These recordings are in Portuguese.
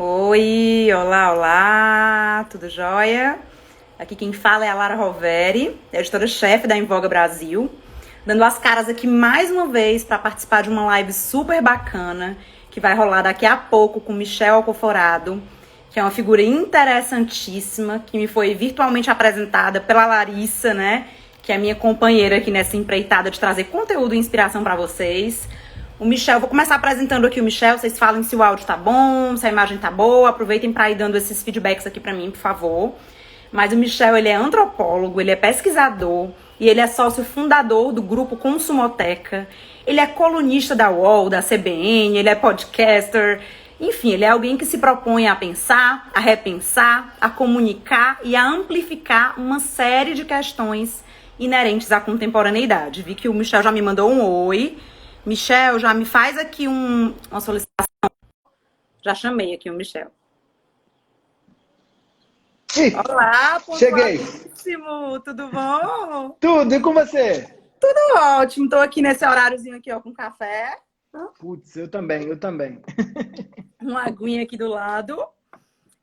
Oi, olá, olá, tudo jóia? Aqui quem fala é a Lara Roveri, editora-chefe da Invoga Brasil, dando as caras aqui mais uma vez para participar de uma live super bacana que vai rolar daqui a pouco com Michel Alcoforado, que é uma figura interessantíssima, que me foi virtualmente apresentada pela Larissa, né? Que é minha companheira aqui nessa empreitada de trazer conteúdo e inspiração para vocês. O Michel, vou começar apresentando aqui o Michel, vocês falem se o áudio tá bom, se a imagem tá boa, aproveitem para ir dando esses feedbacks aqui para mim, por favor. Mas o Michel, ele é antropólogo, ele é pesquisador e ele é sócio fundador do grupo Consumoteca. Ele é colunista da UOL, da CBN, ele é podcaster. Enfim, ele é alguém que se propõe a pensar, a repensar, a comunicar e a amplificar uma série de questões inerentes à contemporaneidade. Vi que o Michel já me mandou um oi. Michel, já me faz aqui uma solicitação. Já chamei aqui o Michel. Ih, Olá, cheguei. pontualíssimo, tudo bom? Tudo, e com você? Tudo ótimo, tô aqui nesse horáriozinho aqui, ó, com café, Putz, eu também, eu também. uma aguinha aqui do lado.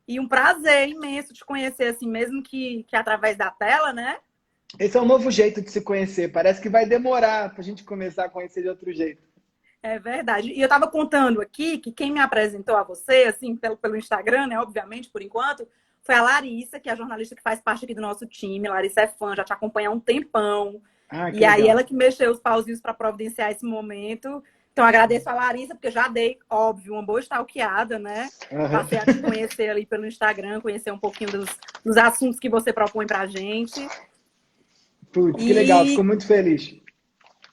E um prazer imenso te conhecer, assim, mesmo que através da tela, né? Esse é um novo jeito de se conhecer. Parece que vai demorar pra gente começar a conhecer de outro jeito. É verdade. E eu tava contando aqui que quem me apresentou a você, assim, pelo Instagram, né, obviamente, por enquanto, foi a Larissa, que é a jornalista que faz parte aqui do nosso time. Larissa é fã, já te acompanha há um tempão. Ah, que E aí ela legal. que mexeu os pauzinhos para providenciar esse momento. Então agradeço a Larissa, porque eu já dei, óbvio, uma boa stalkeada, né? Aham. Passei a te conhecer ali pelo Instagram, conhecer um pouquinho dos assuntos que você propõe pra gente. Putz, que legal, fico E muito feliz.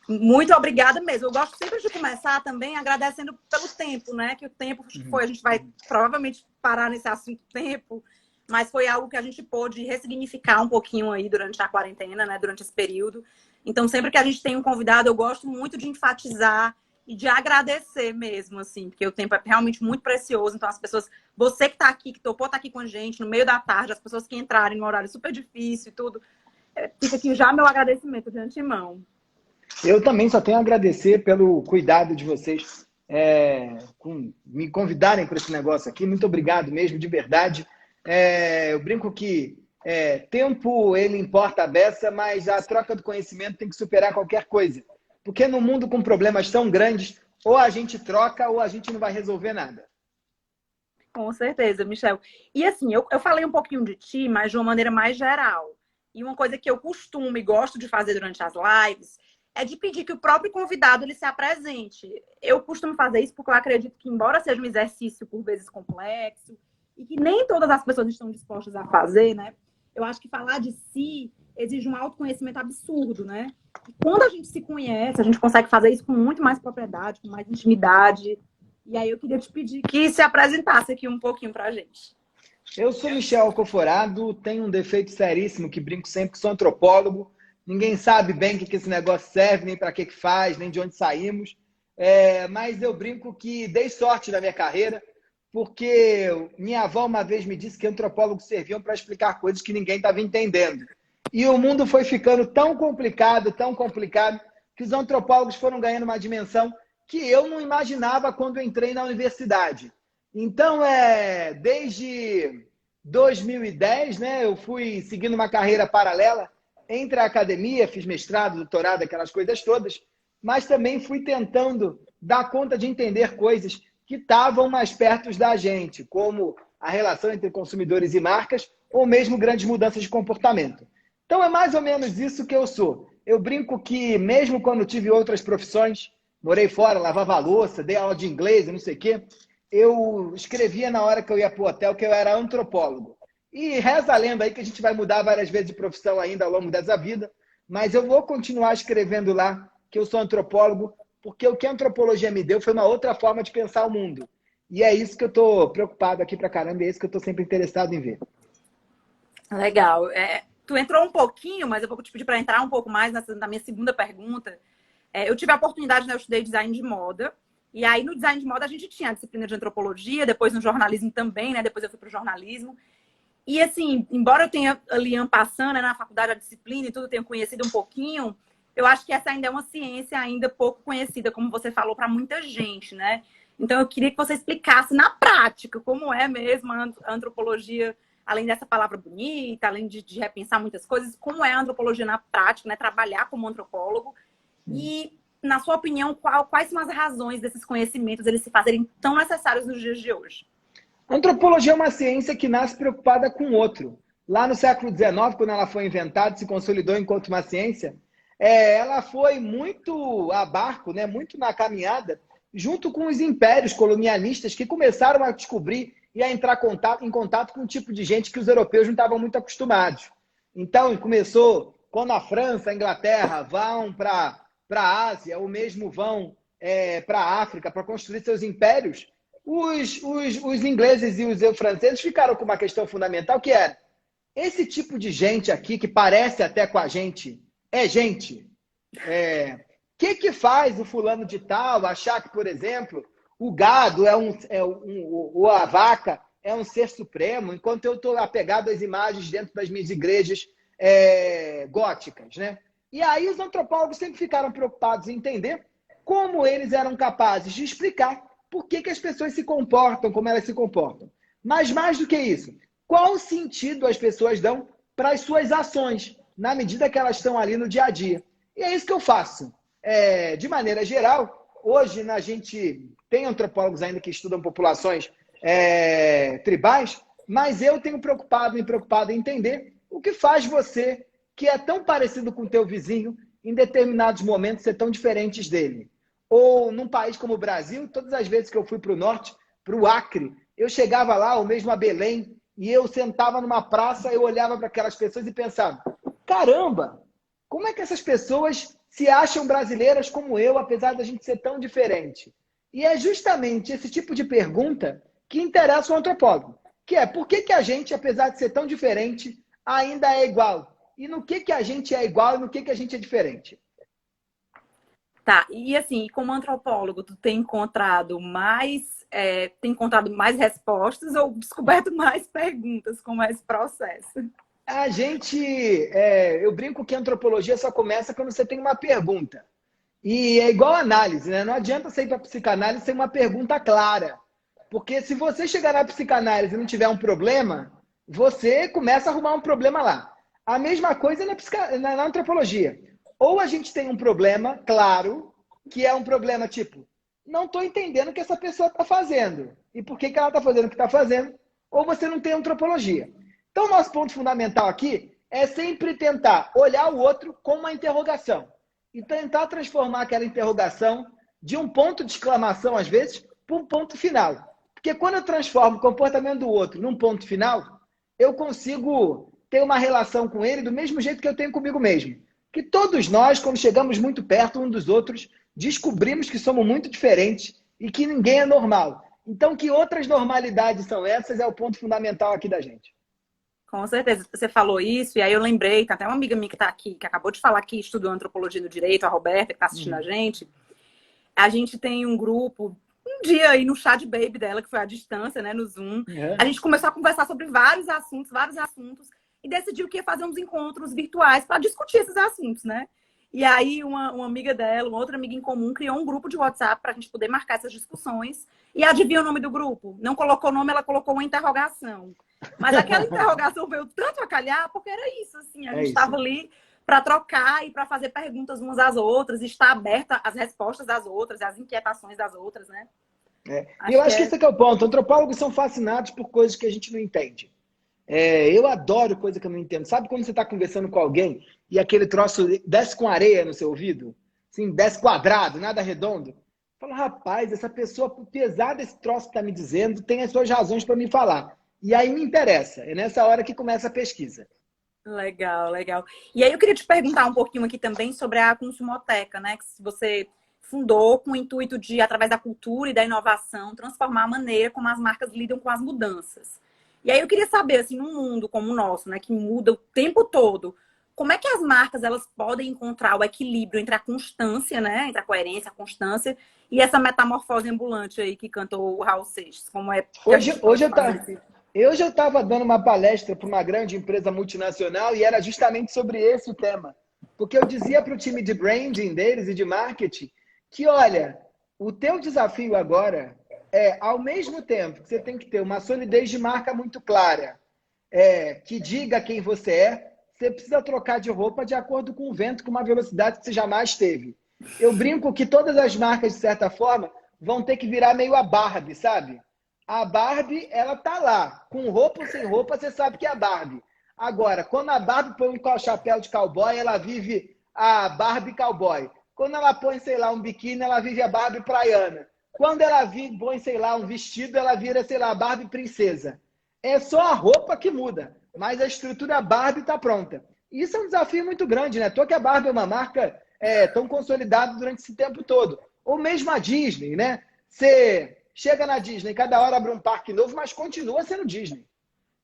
muito obrigada mesmo. Eu gosto sempre de começar também agradecendo pelo tempo, né? Que o tempo acho que foi, a gente vai provavelmente parar nesse assunto tempo, mas foi algo que a gente pôde ressignificar um pouquinho aí durante a quarentena, né? Durante esse período. Então, sempre que a gente tem um convidado, eu gosto muito de enfatizar e de agradecer mesmo, assim, porque o tempo é realmente muito precioso. Então, as pessoas, você que tá aqui, que topou estar aqui com a gente no meio da tarde, as pessoas que entrarem no horário super difícil e tudo, fica aqui já meu agradecimento de antemão. Eu também só tenho a agradecer pelo cuidado de vocês com me convidarem para esse negócio aqui. Muito obrigado mesmo, de verdade. Eu brinco que tempo ele importa a beça, mas a troca do conhecimento tem que superar qualquer coisa. Porque no mundo com problemas tão grandes, ou a gente troca ou a gente não vai resolver nada. Com certeza, Michel. E assim, eu falei um pouquinho de ti, mas de uma maneira mais geral. E uma coisa que eu costumo e gosto de fazer durante as lives é de pedir que o próprio convidado ele se apresente. Eu costumo fazer isso porque eu acredito que, embora seja um exercício por vezes complexo, e que nem todas as pessoas estão dispostas a fazer, né? Eu acho que falar de si exige um autoconhecimento absurdo, né? E quando a gente se conhece, a gente consegue fazer isso com muito mais propriedade, com mais intimidade. E aí eu queria te pedir que se apresentasse aqui um pouquinho pra gente. Eu sou Michel Alcoforado, tenho um defeito seríssimo que brinco sempre que sou antropólogo. Ninguém sabe bem o que esse negócio serve, nem para que faz, nem de onde saímos. Mas eu brinco que dei sorte na minha carreira, porque minha avó uma vez me disse que antropólogos serviam para explicar coisas que ninguém estava entendendo. E o mundo foi ficando tão complicado, que os antropólogos foram ganhando uma dimensão que eu não imaginava quando eu entrei na universidade. Então, desde 2010, né, eu fui seguindo uma carreira paralela entre a academia, fiz mestrado, doutorado, aquelas coisas todas, mas também fui tentando dar conta de entender coisas que estavam mais perto da gente, como a relação entre consumidores e marcas, ou mesmo grandes mudanças de comportamento. Então, é mais ou menos isso que eu sou. Eu brinco que, mesmo quando tive outras profissões, morei fora, lavava a louça, dei aula de inglês, não sei o quê, eu escrevia na hora que eu ia para o hotel que eu era antropólogo. E reza a lenda aí que a gente vai mudar várias vezes de profissão ainda ao longo dessa vida, mas eu vou continuar escrevendo lá que eu sou antropólogo, porque o que a antropologia me deu foi uma outra forma de pensar o mundo. E é isso que eu estou preocupado aqui pra caramba, e é isso que eu estou sempre interessado em ver. Legal. Tu entrou um pouquinho, mas eu vou te pedir para entrar um pouco mais na minha segunda pergunta. Eu tive a oportunidade, né, eu estudei design de moda, e aí no design de moda a gente tinha a disciplina de antropologia, depois no jornalismo também, né? Depois eu fui para o jornalismo. E assim, embora eu tenha ali passando, né, na faculdade a disciplina e tudo, tenha conhecido um pouquinho, eu acho que essa ainda é uma ciência ainda pouco conhecida, como você falou, para muita gente, né? Então, eu queria que você explicasse na prática como é mesmo a antropologia, além dessa palavra bonita, além de repensar muitas coisas, como é a antropologia na prática, né? Trabalhar como antropólogo. E, na sua opinião, quais são as razões desses conhecimentos eles se fazerem tão necessários nos dias de hoje? A antropologia é uma ciência que nasce preocupada com o outro. Lá no século XIX, quando ela foi inventada, se consolidou enquanto uma ciência, ela foi muito a barco, né, muito na caminhada, junto com os impérios colonialistas que começaram a descobrir e a entrar em contato com um tipo de gente que os europeus não estavam muito acostumados. Então, começou quando a França, a Inglaterra vão para a Ásia, ou mesmo vão para a África para construir seus impérios, os ingleses e os franceses ficaram com uma questão fundamental, que era esse tipo de gente aqui, que parece até com a gente, é gente. Que faz o fulano de tal achar que, por exemplo, o gado ou a vaca é um ser supremo, enquanto eu estou apegado às imagens dentro das minhas igrejas góticas, né? E aí os antropólogos sempre ficaram preocupados em entender como eles eram capazes de explicar por que as pessoas se comportam como elas se comportam. Mas mais do que isso, qual sentido as pessoas dão para as suas ações, na medida que elas estão ali no dia a dia. E é isso que eu faço. De maneira geral, hoje a gente tem antropólogos ainda que estudam populações tribais, mas eu tenho me preocupado em entender o que faz você, que é tão parecido com o teu vizinho, em determinados momentos ser tão diferentes dele. Ou num país como o Brasil, todas as vezes que eu fui para o norte, para o Acre, eu chegava lá, ou mesmo a Belém, e eu sentava numa praça, eu olhava para aquelas pessoas e pensava, caramba, como é que essas pessoas se acham brasileiras como eu, apesar da gente ser tão diferente? E é justamente esse tipo de pergunta que interessa o antropólogo, que é por que a gente, apesar de ser tão diferente, ainda é igual? E no que a gente é igual e no que a gente é diferente? Tá, e assim, como antropólogo, tu tem encontrado mais respostas ou descoberto mais perguntas com esse processo? A gente, eu brinco que a antropologia só começa quando você tem uma pergunta. E é igual análise, né? Não adianta você ir para a psicanálise sem uma pergunta clara. Porque se você chegar na psicanálise e não tiver um problema, você começa a arrumar um problema lá. A mesma coisa na antropologia. Ou a gente tem um problema claro, que é um problema tipo, não estou entendendo o que essa pessoa está fazendo. E por que ela está fazendo o que está fazendo? Ou você não tem antropologia. Então, nosso ponto fundamental aqui é sempre tentar olhar o outro com uma interrogação. E tentar transformar aquela interrogação de um ponto de exclamação, às vezes, para um ponto final. Porque quando eu transformo o comportamento do outro num ponto final, eu consigo ter uma relação com ele do mesmo jeito que eu tenho comigo mesmo. Que todos nós, quando chegamos muito perto um dos outros, descobrimos que somos muito diferentes e que ninguém é normal. Então, que outras normalidades são essas é o ponto fundamental aqui da gente. Com certeza, você falou isso, e aí eu lembrei, tem até uma amiga minha que está aqui, que acabou de falar que estudou antropologia no direito, a Roberta, que está assistindo a gente. A gente tem um grupo, um dia aí no chá de baby dela, que foi à distância, né, no Zoom. A gente começou a conversar sobre vários assuntos, e decidiu que ia fazer uns encontros virtuais para discutir esses assuntos, né? E aí uma amiga dela, uma outra amiga em comum, criou um grupo de WhatsApp para a gente poder marcar essas discussões. E adivinha o nome do grupo? Não colocou nome, ela colocou uma interrogação. Mas aquela interrogação veio tanto a calhar, porque era isso, assim, a gente estava ali para trocar e para fazer perguntas umas às outras, e estar aberta às respostas das outras, às inquietações das outras, né? E eu acho que esse é o ponto. Antropólogos são fascinados por coisas que a gente não entende. Eu adoro coisa que eu não entendo. Sabe quando você está conversando com alguém e aquele troço desce com areia no seu ouvido? Assim, desce quadrado, nada redondo? Fala, rapaz, essa pessoa, apesar desse troço que está me dizendo, tem as suas razões para me falar. E aí me interessa. É nessa hora que começa a pesquisa. Legal, legal. E aí eu queria te perguntar um pouquinho aqui também sobre a Consumoteca, né? Que você fundou com o intuito de, através da cultura e da inovação, transformar a maneira como as marcas lidam com as mudanças. E aí eu queria saber, assim, num mundo como o nosso, né, que muda o tempo todo, como é que as marcas elas podem encontrar o equilíbrio entre a constância, né, entre a coerência, a constância e essa metamorfose ambulante aí que cantou o Raul Seixas? Como é que a gente pode fazer isso? Hoje eu estava dando uma palestra para uma grande empresa multinacional e era justamente sobre esse o tema. Porque eu dizia para o time de branding deles e de marketing que, olha, o teu desafio agora ao mesmo tempo que você tem que ter uma solidez de marca muito clara, que diga quem você é, você precisa trocar de roupa de acordo com o vento, com uma velocidade que você jamais teve. Eu brinco que todas as marcas, de certa forma, vão ter que virar meio a Barbie, sabe? A Barbie, ela tá lá. Com roupa ou sem roupa, você sabe que é a Barbie. Agora, quando a Barbie põe um chapéu de cowboy, ela vive a Barbie cowboy. Quando ela põe, sei lá, um biquíni, ela vive a Barbie praiana. Quando ela põe, sei lá, um vestido, ela vira, sei lá, a Barbie princesa. É só a roupa que muda, mas a estrutura Barbie está pronta. E isso é um desafio muito grande, né? Tô que a Barbie é uma marca tão consolidada durante esse tempo todo. Ou mesmo a Disney, né? Você chega na Disney, cada hora abre um parque novo, mas continua sendo Disney.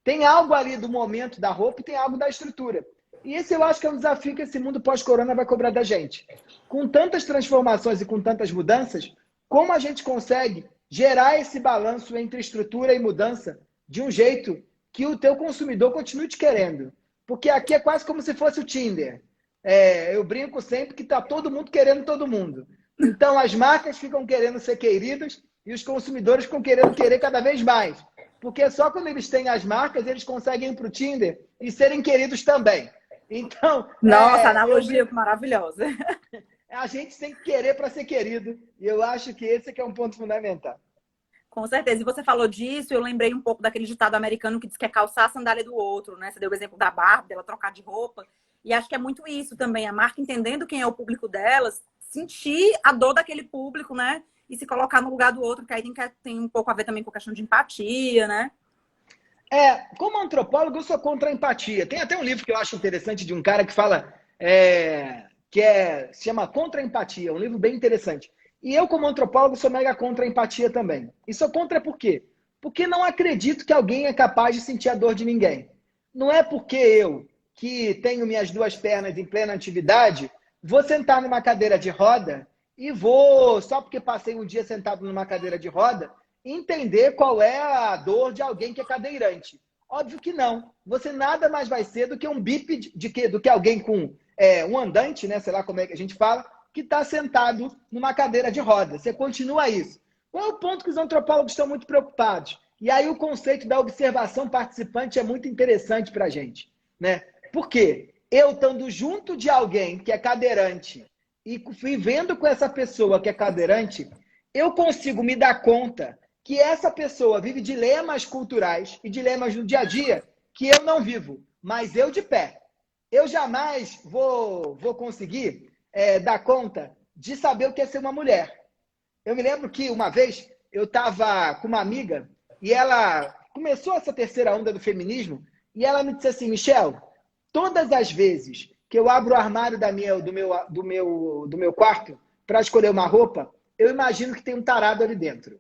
Tem algo ali do momento da roupa e tem algo da estrutura. E esse eu acho que é um desafio que esse mundo pós-corona vai cobrar da gente. Com tantas transformações e com tantas mudanças, como a gente consegue gerar esse balanço entre estrutura e mudança de um jeito que o teu consumidor continue te querendo? Porque aqui é quase como se fosse o Tinder. Eu brinco sempre que está todo mundo querendo todo mundo. Então as marcas ficam querendo ser queridas e os consumidores ficam querer cada vez mais. Porque só quando eles têm as marcas, eles conseguem ir para o Tinder e serem queridos também. Então, nossa, analogia maravilhosa. A gente tem que querer para ser querido. E eu acho que esse é um ponto fundamental. Com certeza. E você falou disso, eu lembrei um pouco daquele ditado americano que diz que é calçar a sandália do outro, né? Você deu o exemplo da Barbie, dela trocar de roupa. E acho que é muito isso também. A marca entendendo quem é o público delas, sentir a dor daquele público, né? E se colocar no lugar do outro, que aí tem um pouco a ver também com a questão de empatia, né? Como antropólogo, eu sou contra a empatia. Tem até um livro que eu acho interessante de um cara que fala, se chama Contra a Empatia, um livro bem interessante. E eu, como antropólogo, sou mega contra a empatia também. E sou contra por quê? Porque não acredito que alguém é capaz de sentir a dor de ninguém. Não é porque eu, que tenho minhas duas pernas em plena atividade, vou sentar numa cadeira de roda e vou, só porque passei um dia sentado numa cadeira de roda, entender qual é a dor de alguém que é cadeirante. Óbvio que não. Você nada mais vai ser do que um bípede, do que alguém com um andante, né? Sei lá como é que a gente fala, que está sentado numa cadeira de roda. Você continua isso. Qual é o ponto que os antropólogos estão muito preocupados? E aí o conceito da observação participante é muito interessante para a gente, né? Por quê? Eu estando junto de alguém que é cadeirante e vivendo com essa pessoa que é cadeirante, eu consigo me dar conta que essa pessoa vive dilemas culturais e dilemas no dia a dia que eu não vivo, mas eu de pé. Eu jamais vou conseguir dar conta de saber o que é ser uma mulher. Eu me lembro que uma vez eu estava com uma amiga e ela começou essa terceira onda do feminismo e ela me disse assim, Michel, todas as vezes que eu abro o armário do meu quarto para escolher uma roupa, eu imagino que tem um tarado ali dentro.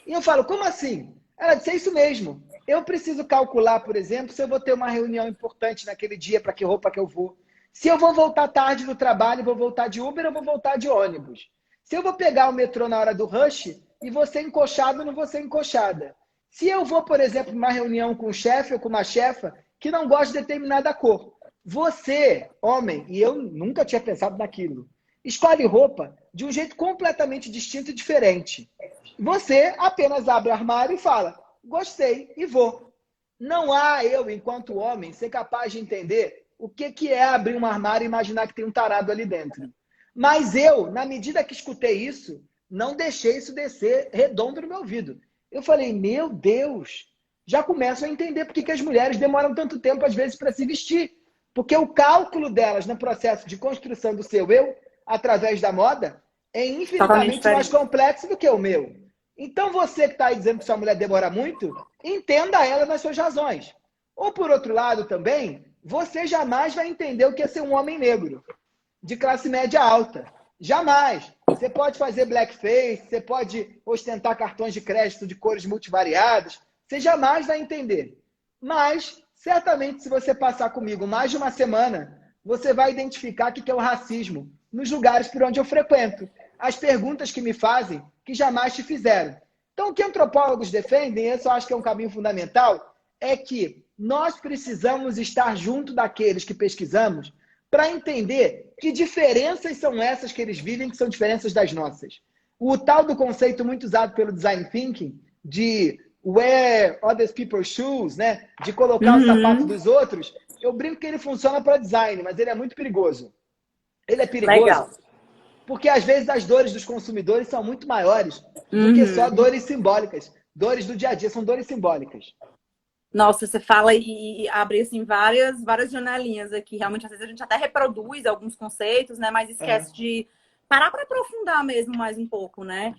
E eu falo, como assim? Ela disse, é isso mesmo. Eu preciso calcular, por exemplo, se eu vou ter uma reunião importante naquele dia, para que roupa que eu vou. Se eu vou voltar tarde do trabalho, vou voltar de Uber ou vou voltar de ônibus. Se eu vou pegar o metrô na hora do rush e vou ser encoxado ou não vou ser encoxada. Se eu vou, por exemplo, numa reunião com um chefe ou com uma chefa que não gosta de determinada cor. Você, homem, e eu nunca tinha pensado naquilo, escolhe roupa de um jeito completamente distinto e diferente. Você apenas abre o armário e fala, gostei e vou. Não há eu, enquanto homem, ser capaz de entender o que é abrir um armário e imaginar que tem um tarado ali dentro. Mas eu, na medida que escutei isso, não deixei isso descer redondo no meu ouvido. Eu falei, meu Deus, já começo a entender por que as mulheres demoram tanto tempo, às vezes, para se vestir. Porque o cálculo delas no processo de construção do seu eu, através da moda, é infinitamente mais complexo do que o meu. Então, você que está aí dizendo que sua mulher demora muito, entenda ela nas suas razões. Ou, por outro lado, também, você jamais vai entender o que é ser um homem negro, de classe média alta. Jamais. Você pode fazer blackface, você pode ostentar cartões de crédito de cores multivariadas, você jamais vai entender. Mas, certamente, se você passar comigo mais de uma semana, você vai identificar o que é o racismo nos lugares por onde eu frequento. As perguntas que me fazem, que jamais te fizeram. Então, o que antropólogos defendem, esse eu acho que é um caminho fundamental, é que nós precisamos estar junto daqueles que pesquisamos para entender que diferenças são essas que eles vivem, que são diferenças das nossas. O tal do conceito muito usado pelo design thinking de wear other people's shoes, né? De colocar os sapatos dos outros, eu brinco que ele funciona para design, mas ele é muito perigoso. Ele é perigoso Legal. porque às vezes as dores dos consumidores são muito maiores do que só Uhum. dores simbólicas. Dores do dia a dia são dores simbólicas. Nossa, você fala e abre assim várias janelinhas aqui. Realmente, às vezes a gente até reproduz alguns conceitos, né? Mas Uhum. esquece de parar para aprofundar mesmo mais um pouco, né?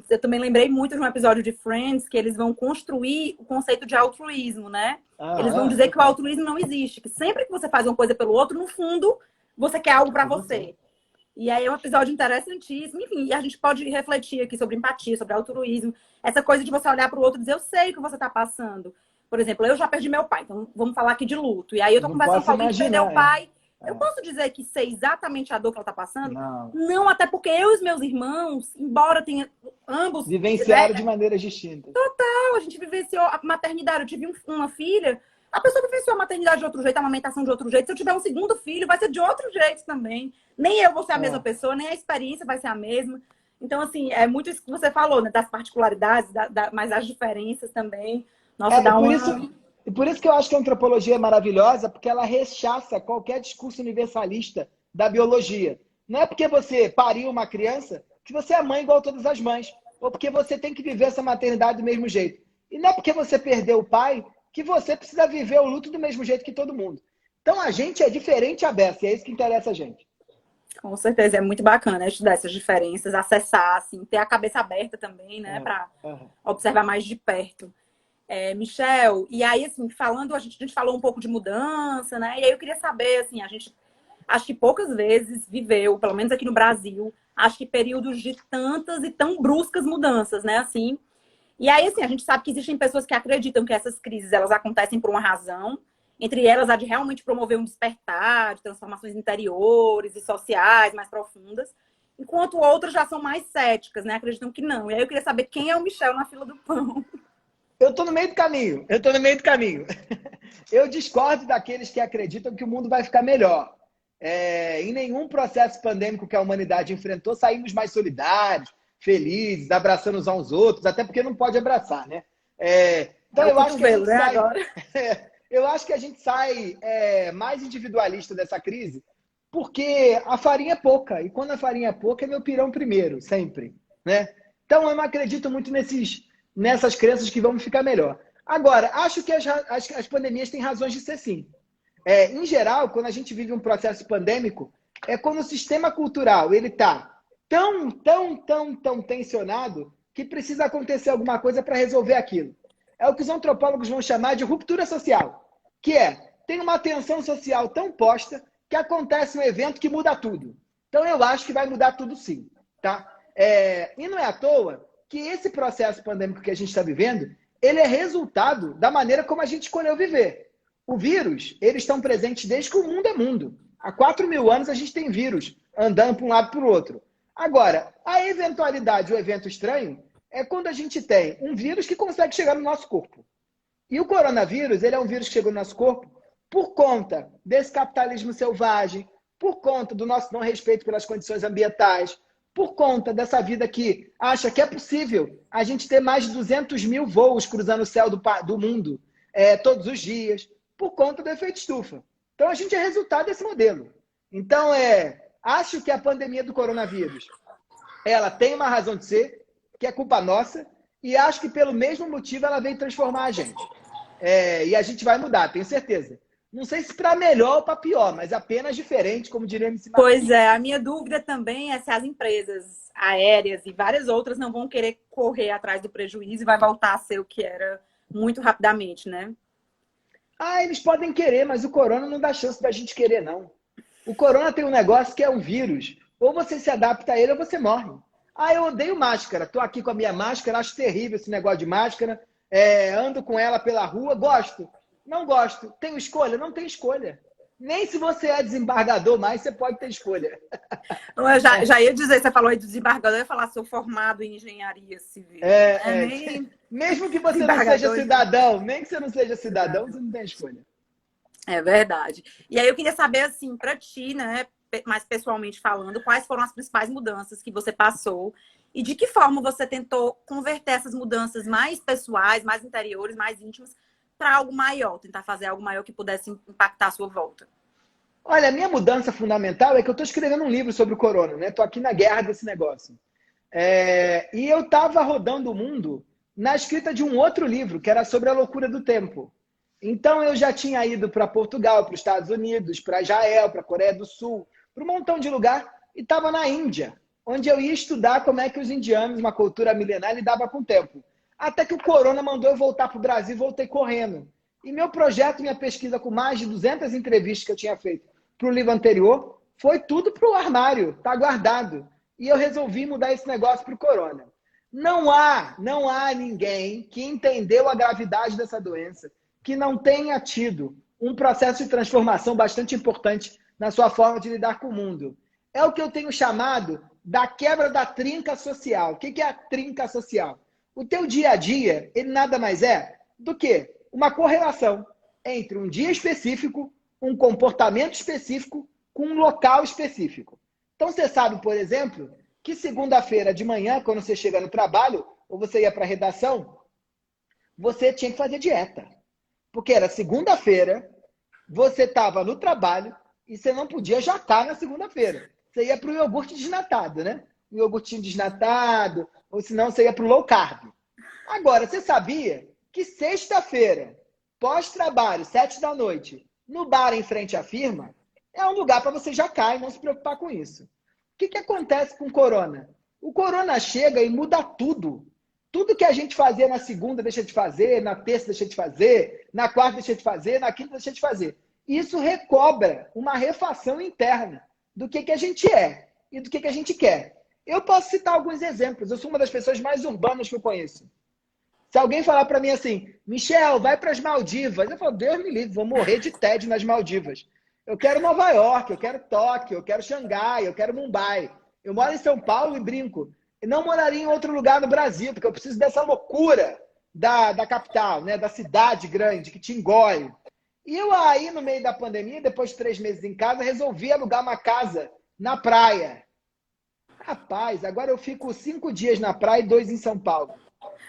Eu também lembrei muito de um episódio de Friends que eles vão construir o conceito de altruísmo, né? Eles vão dizer que o Total. altruísmo não existe, que sempre que você faz uma coisa pelo outro, no fundo, você quer algo para Por você. você. E aí é um episódio interessantíssimo. Enfim, e a gente pode refletir aqui sobre empatia, sobre altruísmo. Essa coisa de você olhar para o outro e dizer, eu sei o que você está passando. Por exemplo, eu já perdi meu pai, então vamos falar aqui de luto. E aí eu tô Não conversando com posso alguém que perdeu o imaginar, é. pai. Eu posso dizer que sei exatamente a dor que ela tá passando? Não. Não, até porque eu e os meus irmãos, embora tenha ambos, né, Vivenciaram de maneiras distintas. a gente vivenciou a maternidade. Eu tive uma filha, a pessoa vivenciou a maternidade de outro jeito, a amamentação de outro jeito. Se eu tiver um segundo filho, vai ser de outro jeito também. Nem eu vou ser a mesma É. pessoa, nem a experiência vai ser a mesma. Então, assim, é muito isso que você falou, né? Das particularidades, mas as diferenças também. Nossa, É, dá uma. e por isso que eu acho que a antropologia é maravilhosa, porque ela rechaça qualquer discurso universalista da biologia. Não é porque você pariu uma criança que você é mãe igual a todas as mães, ou porque você tem que viver essa maternidade do mesmo jeito. E não é porque você perdeu o pai que você precisa viver o luto do mesmo jeito que todo mundo. Então a gente é diferente a beça, e é isso que interessa a gente. Com certeza, é muito bacana, né, estudar essas diferenças, acessar, assim, ter a cabeça aberta também, né, para observar mais de perto. Michel, e aí, assim, falando, a gente falou um pouco de mudança, né, e aí eu queria saber, assim, a gente, acho que poucas vezes viveu, pelo menos aqui no Brasil, acho que períodos de tantas e tão bruscas mudanças, né, assim, e aí, assim, a gente sabe que existem pessoas que acreditam que essas crises, elas acontecem por uma razão, entre elas a de realmente promover um despertar, de transformações interiores e sociais mais profundas, enquanto outras já são mais céticas, né? Acreditam que não. E aí eu queria saber quem é o Michel na fila do pão. Eu tô no meio do caminho, eu tô no meio do caminho. Eu discordo daqueles que acreditam que o mundo vai ficar melhor. Em nenhum processo pandêmico que a humanidade enfrentou, saímos mais solidários, felizes, abraçando uns aos outros, até porque não pode abraçar, né? Então É o eu acho que a cotovelo, gente né, sai. agora? Eu acho que a gente sai mais individualista dessa crise, porque a farinha é pouca. E quando a farinha é pouca, é meu pirão primeiro, sempre. Né? Então eu não acredito muito nessas crenças que vamos ficar melhor. Agora, acho que as pandemias têm razões de ser sim. Em geral, quando a gente vive um processo pandêmico, é quando o sistema cultural ele está tão tensionado que precisa acontecer alguma coisa para resolver aquilo. É o que os antropólogos vão chamar de ruptura social, que tem uma tensão social tão posta que acontece um evento que muda tudo. Então eu acho que vai mudar tudo sim. Tá? E não é à toa que esse processo pandêmico que a gente está vivendo, ele é resultado da maneira como a gente escolheu viver. O vírus, eles estão presentes desde que o mundo é mundo. Há 4.000 anos a gente tem vírus andando para um lado para o outro. Agora, a eventualidade, o evento estranho, é quando a gente tem um vírus que consegue chegar no nosso corpo. E o coronavírus, ele é um vírus que chegou no nosso corpo por conta desse capitalismo selvagem, por conta do nosso não respeito pelas condições ambientais, por conta dessa vida que acha que é possível a gente ter mais de 200 mil voos cruzando o céu do mundo todos os dias, por conta do efeito estufa. Então, a gente é resultado desse modelo. Então, acho que a pandemia do coronavírus, ela tem uma razão de ser, que é culpa nossa, e acho que pelo mesmo motivo ela veio transformar a gente. E a gente vai mudar, tenho certeza. Não sei se para melhor ou para pior, mas apenas diferente, como diria MC Pois Marcinho. a minha dúvida também é se as empresas aéreas e várias outras não vão querer correr atrás do prejuízo e vai voltar a ser o que era muito rapidamente, né? Eles podem querer, mas o corona não dá chance da gente querer, não. O corona tem um negócio que é um vírus. Ou você se adapta a ele ou você morre. Eu odeio máscara. Tô aqui com a minha máscara, acho terrível esse negócio de máscara. Ando com ela pela rua, gosto. Não gosto. Tenho escolha? Não tenho escolha. Nem se você é desembargador mais, você pode ter escolha. Eu já ia dizer, você falou aí do desembargador, eu ia falar, sou formado em engenharia civil. Mesmo que você não seja cidadão, nem que você não seja cidadão, você não tem escolha. É verdade. E aí eu queria saber, assim, para ti, né, mais pessoalmente falando, quais foram as principais mudanças que você passou E de que forma você tentou converter essas mudanças mais pessoais, mais interiores, mais íntimas, para algo maior, tentar fazer algo maior que pudesse impactar a sua volta? Olha, a minha mudança fundamental é que eu estou escrevendo um livro sobre o corona, né? Estou aqui na guerra desse negócio. E eu estava rodando o mundo na escrita de um outro livro, que era sobre a loucura do tempo. Então, eu já tinha ido para Portugal, para os Estados Unidos, para Israel, para a Coreia do Sul, para um montão de lugar, e estava na Índia, onde eu ia estudar como é que os indianos, uma cultura milenar, lidavam com o tempo. Até que o corona mandou eu voltar para o Brasil e voltei correndo. E meu projeto, minha pesquisa com mais de 200 entrevistas que eu tinha feito para o livro anterior, foi tudo para o armário, está guardado. E eu resolvi mudar esse negócio para o corona. Não há ninguém que entendeu a gravidade dessa doença, que não tenha tido um processo de transformação bastante importante na sua forma de lidar com o mundo. É o que eu tenho chamado da quebra da trinca social. O que é a trinca social? O teu dia a dia, ele nada mais é do que uma correlação entre um dia específico, um comportamento específico, com um local específico. Então, você sabe, por exemplo, que segunda-feira de manhã, quando você chega no trabalho, ou você ia para a redação, você tinha que fazer dieta. Porque era segunda-feira, você estava no trabalho e você não podia jantar na segunda-feira. Você ia para o iogurte desnatado, né? Um iogurtinho desnatado, ou senão você ia para o low carb. Agora, você sabia que sexta-feira, pós-trabalho, 7 da noite, no bar em frente à firma, é um lugar para você jacar e não se preocupar com isso. O que acontece com o corona? O corona chega e muda tudo. Tudo que a gente fazia na segunda deixa de fazer, na terça deixa de fazer, na quarta deixa de fazer, na quinta deixa de fazer. Isso recobra uma refação interna do que a gente é e do que a gente quer. Eu posso citar alguns exemplos. Eu sou uma das pessoas mais urbanas que eu conheço. Se alguém falar para mim assim, Michel, vai para as Maldivas, eu falo, Deus me livre, vou morrer de tédio nas Maldivas. Eu quero Nova York, eu quero Tóquio, eu quero Xangai, eu quero Mumbai. Eu moro em São Paulo e brinco. Eu não moraria em outro lugar no Brasil, porque eu preciso dessa loucura da capital, né? Da cidade grande, que te engole. E eu aí, no meio da pandemia, depois de 3 meses em casa, resolvi alugar uma casa na praia. Rapaz, agora eu fico 5 dias na praia e 2 em São Paulo.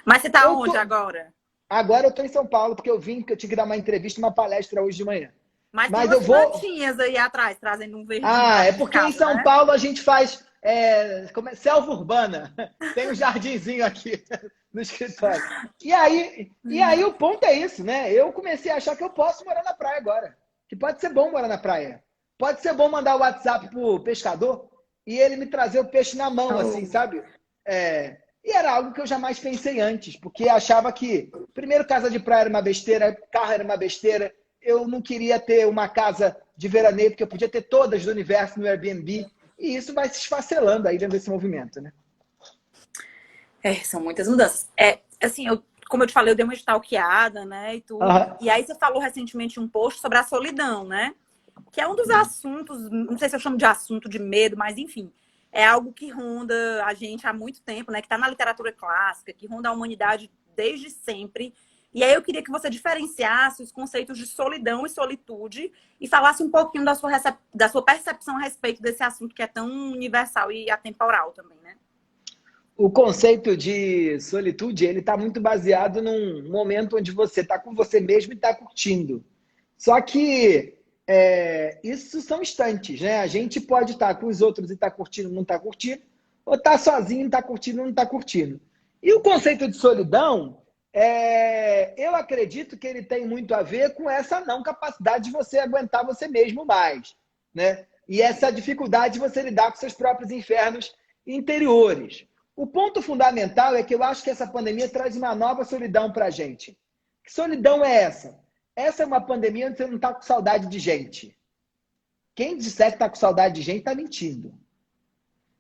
Mas você está onde agora? Agora eu estou em São Paulo, porque eu tinha que dar uma entrevista, uma palestra hoje de manhã. Mas tem umas plantinhas aí atrás, trazendo um verde. É porque em São Paulo a gente faz selva urbana. Tem um jardinzinho aqui no escritório. E aí o ponto é isso, né? Eu comecei a achar que eu posso morar na praia agora. Que pode ser bom morar na praia. Pode ser bom mandar o WhatsApp pro pescador e ele me trazer o peixe na mão, assim, sabe? E era algo que eu jamais pensei antes, porque achava que, primeiro, casa de praia era uma besteira, carro era uma besteira. Eu não queria ter uma casa de veraneio, porque eu podia ter todas do universo no Airbnb. E isso vai se esfacelando aí dentro desse movimento, né? São muitas mudanças. Assim, como eu te falei, eu dei uma stalkeada, né? E tudo. E aí você falou recentemente um post sobre a solidão, né? Que é um dos assuntos, não sei se eu chamo de assunto de medo, mas enfim. É algo que ronda a gente há muito tempo, né? Que está na literatura clássica, que ronda a humanidade desde sempre. E aí eu queria que você diferenciasse os conceitos de solidão e solitude e falasse um pouquinho da sua percepção a respeito desse assunto que é tão universal e atemporal também, né? O conceito de solitude, ele está muito baseado num momento onde você está com você mesmo e está curtindo. Só que isso são instantes, né? A gente pode estar com os outros e estar curtindo, não está curtindo, ou estar sozinho, está curtindo, não está curtindo. E o conceito de solidão, eu acredito que ele tem muito a ver com essa não capacidade de você aguentar você mesmo mais, né? E essa dificuldade de você lidar com seus próprios infernos interiores. O ponto fundamental é que eu acho que essa pandemia traz uma nova solidão para a gente. Que solidão é essa? Essa é uma pandemia onde você não está com saudade de gente. Quem disser que está com saudade de gente está mentindo.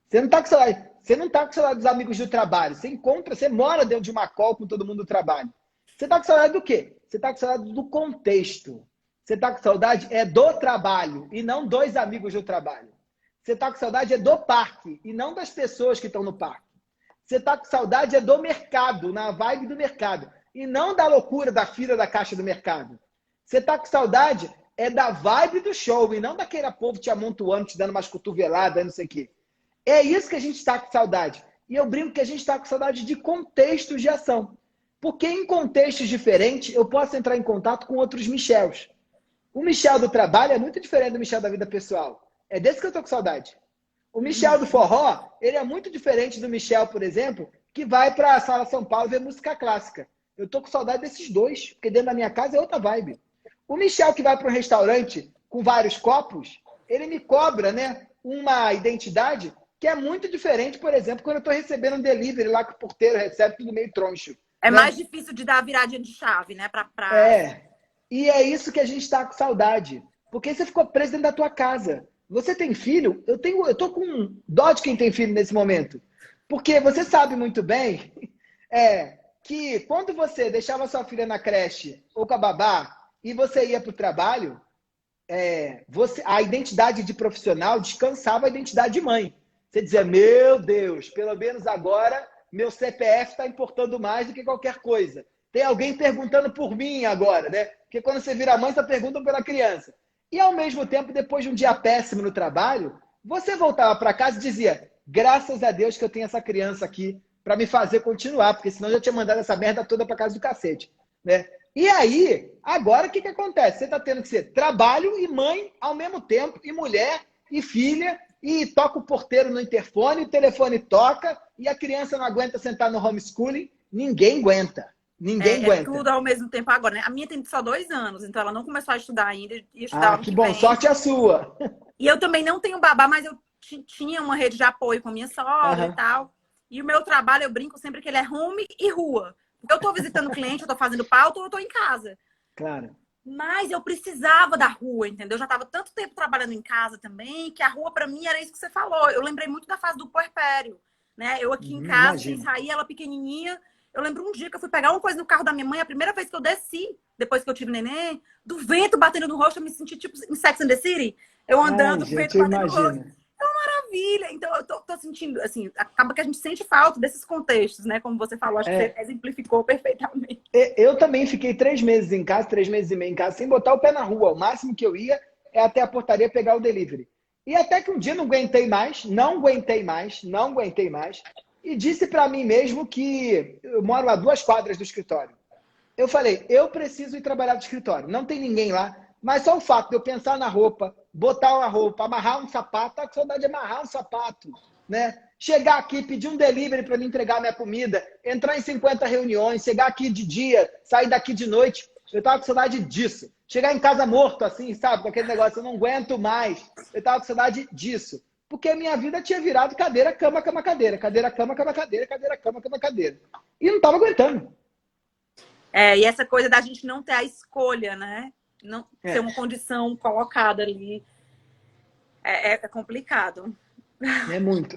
Você não está com saudade. Você não está com saudade dos amigos do trabalho. Você mora dentro de uma call com todo mundo do trabalho. Você está com saudade do quê? Você está com saudade do contexto. Você está com saudade do trabalho e não dos amigos do trabalho. Você está com saudade do parque e não das pessoas que estão no parque. Você está com saudade do mercado, na vibe do mercado. E não da loucura da fila da caixa do mercado. Você está com saudade da vibe do show e não daquele povo te amontoando, te dando umas cotoveladas, não sei o quê. É isso que a gente está com saudade. E eu brinco que a gente está com saudade de contextos de ação. Porque em contextos diferentes, eu posso entrar em contato com outros Michels. O Michel do trabalho é muito diferente do Michel da vida pessoal. É desse que eu tô com saudade. O Michel do forró, ele é muito diferente do Michel, por exemplo, que vai para a Sala São Paulo ver música clássica. Eu tô com saudade desses dois, porque dentro da minha casa é outra vibe. O Michel que vai para um restaurante com vários copos, ele me cobra, né, uma identidade que é muito diferente, por exemplo, quando eu estou recebendo um delivery lá que o porteiro recebe tudo meio troncho. É né? mais difícil de dar a viradinha de chave, né? É. E é isso que a gente está com saudade. Porque você ficou preso dentro da tua casa. Você tem filho? Eu tô com dó de quem tem filho nesse momento. Porque você sabe muito bem que quando você deixava sua filha na creche ou com a babá e você ia para o trabalho, a identidade de profissional descansava a identidade de mãe. Você dizia, meu Deus, pelo menos agora meu CPF está importando mais do que qualquer coisa. Tem alguém perguntando por mim agora, né? Porque quando você vira mãe, você pergunta pela criança. E ao mesmo tempo, depois de um dia péssimo no trabalho, você voltava para casa e dizia, graças a Deus que eu tenho essa criança aqui para me fazer continuar, porque senão eu já tinha mandado essa merda toda para casa do cacete. Né? E aí, agora o que acontece? Você está tendo que ser trabalho e mãe ao mesmo tempo, e mulher, e filha, e toca o porteiro no interfone, o telefone toca, e a criança não aguenta sentar no homeschooling. Ninguém aguenta. Ninguém aguenta. Tudo ao mesmo tempo agora, né? A minha tem só 2 anos, então ela não começou a estudar ainda. Ia estudar ano que que bom. vem. Sorte a sua. E eu também não tenho babá, mas eu tinha uma rede de apoio com a minha sogra e tal. E o meu trabalho, eu brinco sempre que ele é home e rua. Porque eu tô visitando cliente, eu tô fazendo pauta ou eu tô em casa. Claro. Mas eu precisava da rua, entendeu? Eu já estava tanto tempo trabalhando em casa também, que a rua para mim era isso que você falou. Eu lembrei muito da fase do puerpério, né? Eu aqui em casa, sem sair, ela pequenininha. Eu lembro um dia que eu fui pegar uma coisa no carro da minha mãe, a primeira vez que eu desci, depois que eu tive neném, do vento batendo no rosto, eu me senti tipo em Sex and the City. Eu andando, gente, vento batendo no rosto. Maravilha! Então, eu tô sentindo, assim, acaba que a gente sente falta desses contextos, né? Como você falou, acho que você exemplificou perfeitamente. Eu também fiquei 3 meses em casa, 3 meses e meio em casa, sem botar o pé na rua. O máximo que eu ia é até a portaria pegar o delivery. E até que um dia não aguentei mais, e disse para mim mesmo que eu moro a 2 quadras do escritório. Eu falei, eu preciso ir trabalhar no escritório. Não tem ninguém lá, mas só o fato de eu pensar na roupa, botar uma roupa, amarrar um sapato, tá com saudade de amarrar um sapato, né? Chegar aqui, pedir um delivery para me entregar minha comida, entrar em 50 reuniões, chegar aqui de dia, sair daqui de noite. Eu tava com saudade disso. Chegar em casa morto, assim, sabe? Com aquele negócio, eu não aguento mais. Eu tava com saudade disso. Porque a minha vida tinha virado cadeira, cama, cama, cadeira. Cadeira, cama, cama, cadeira. Cadeira, cama, cama, cadeira. E não tava aguentando. E essa coisa da gente não ter a escolha, né? Não ter uma condição colocada ali. É complicado.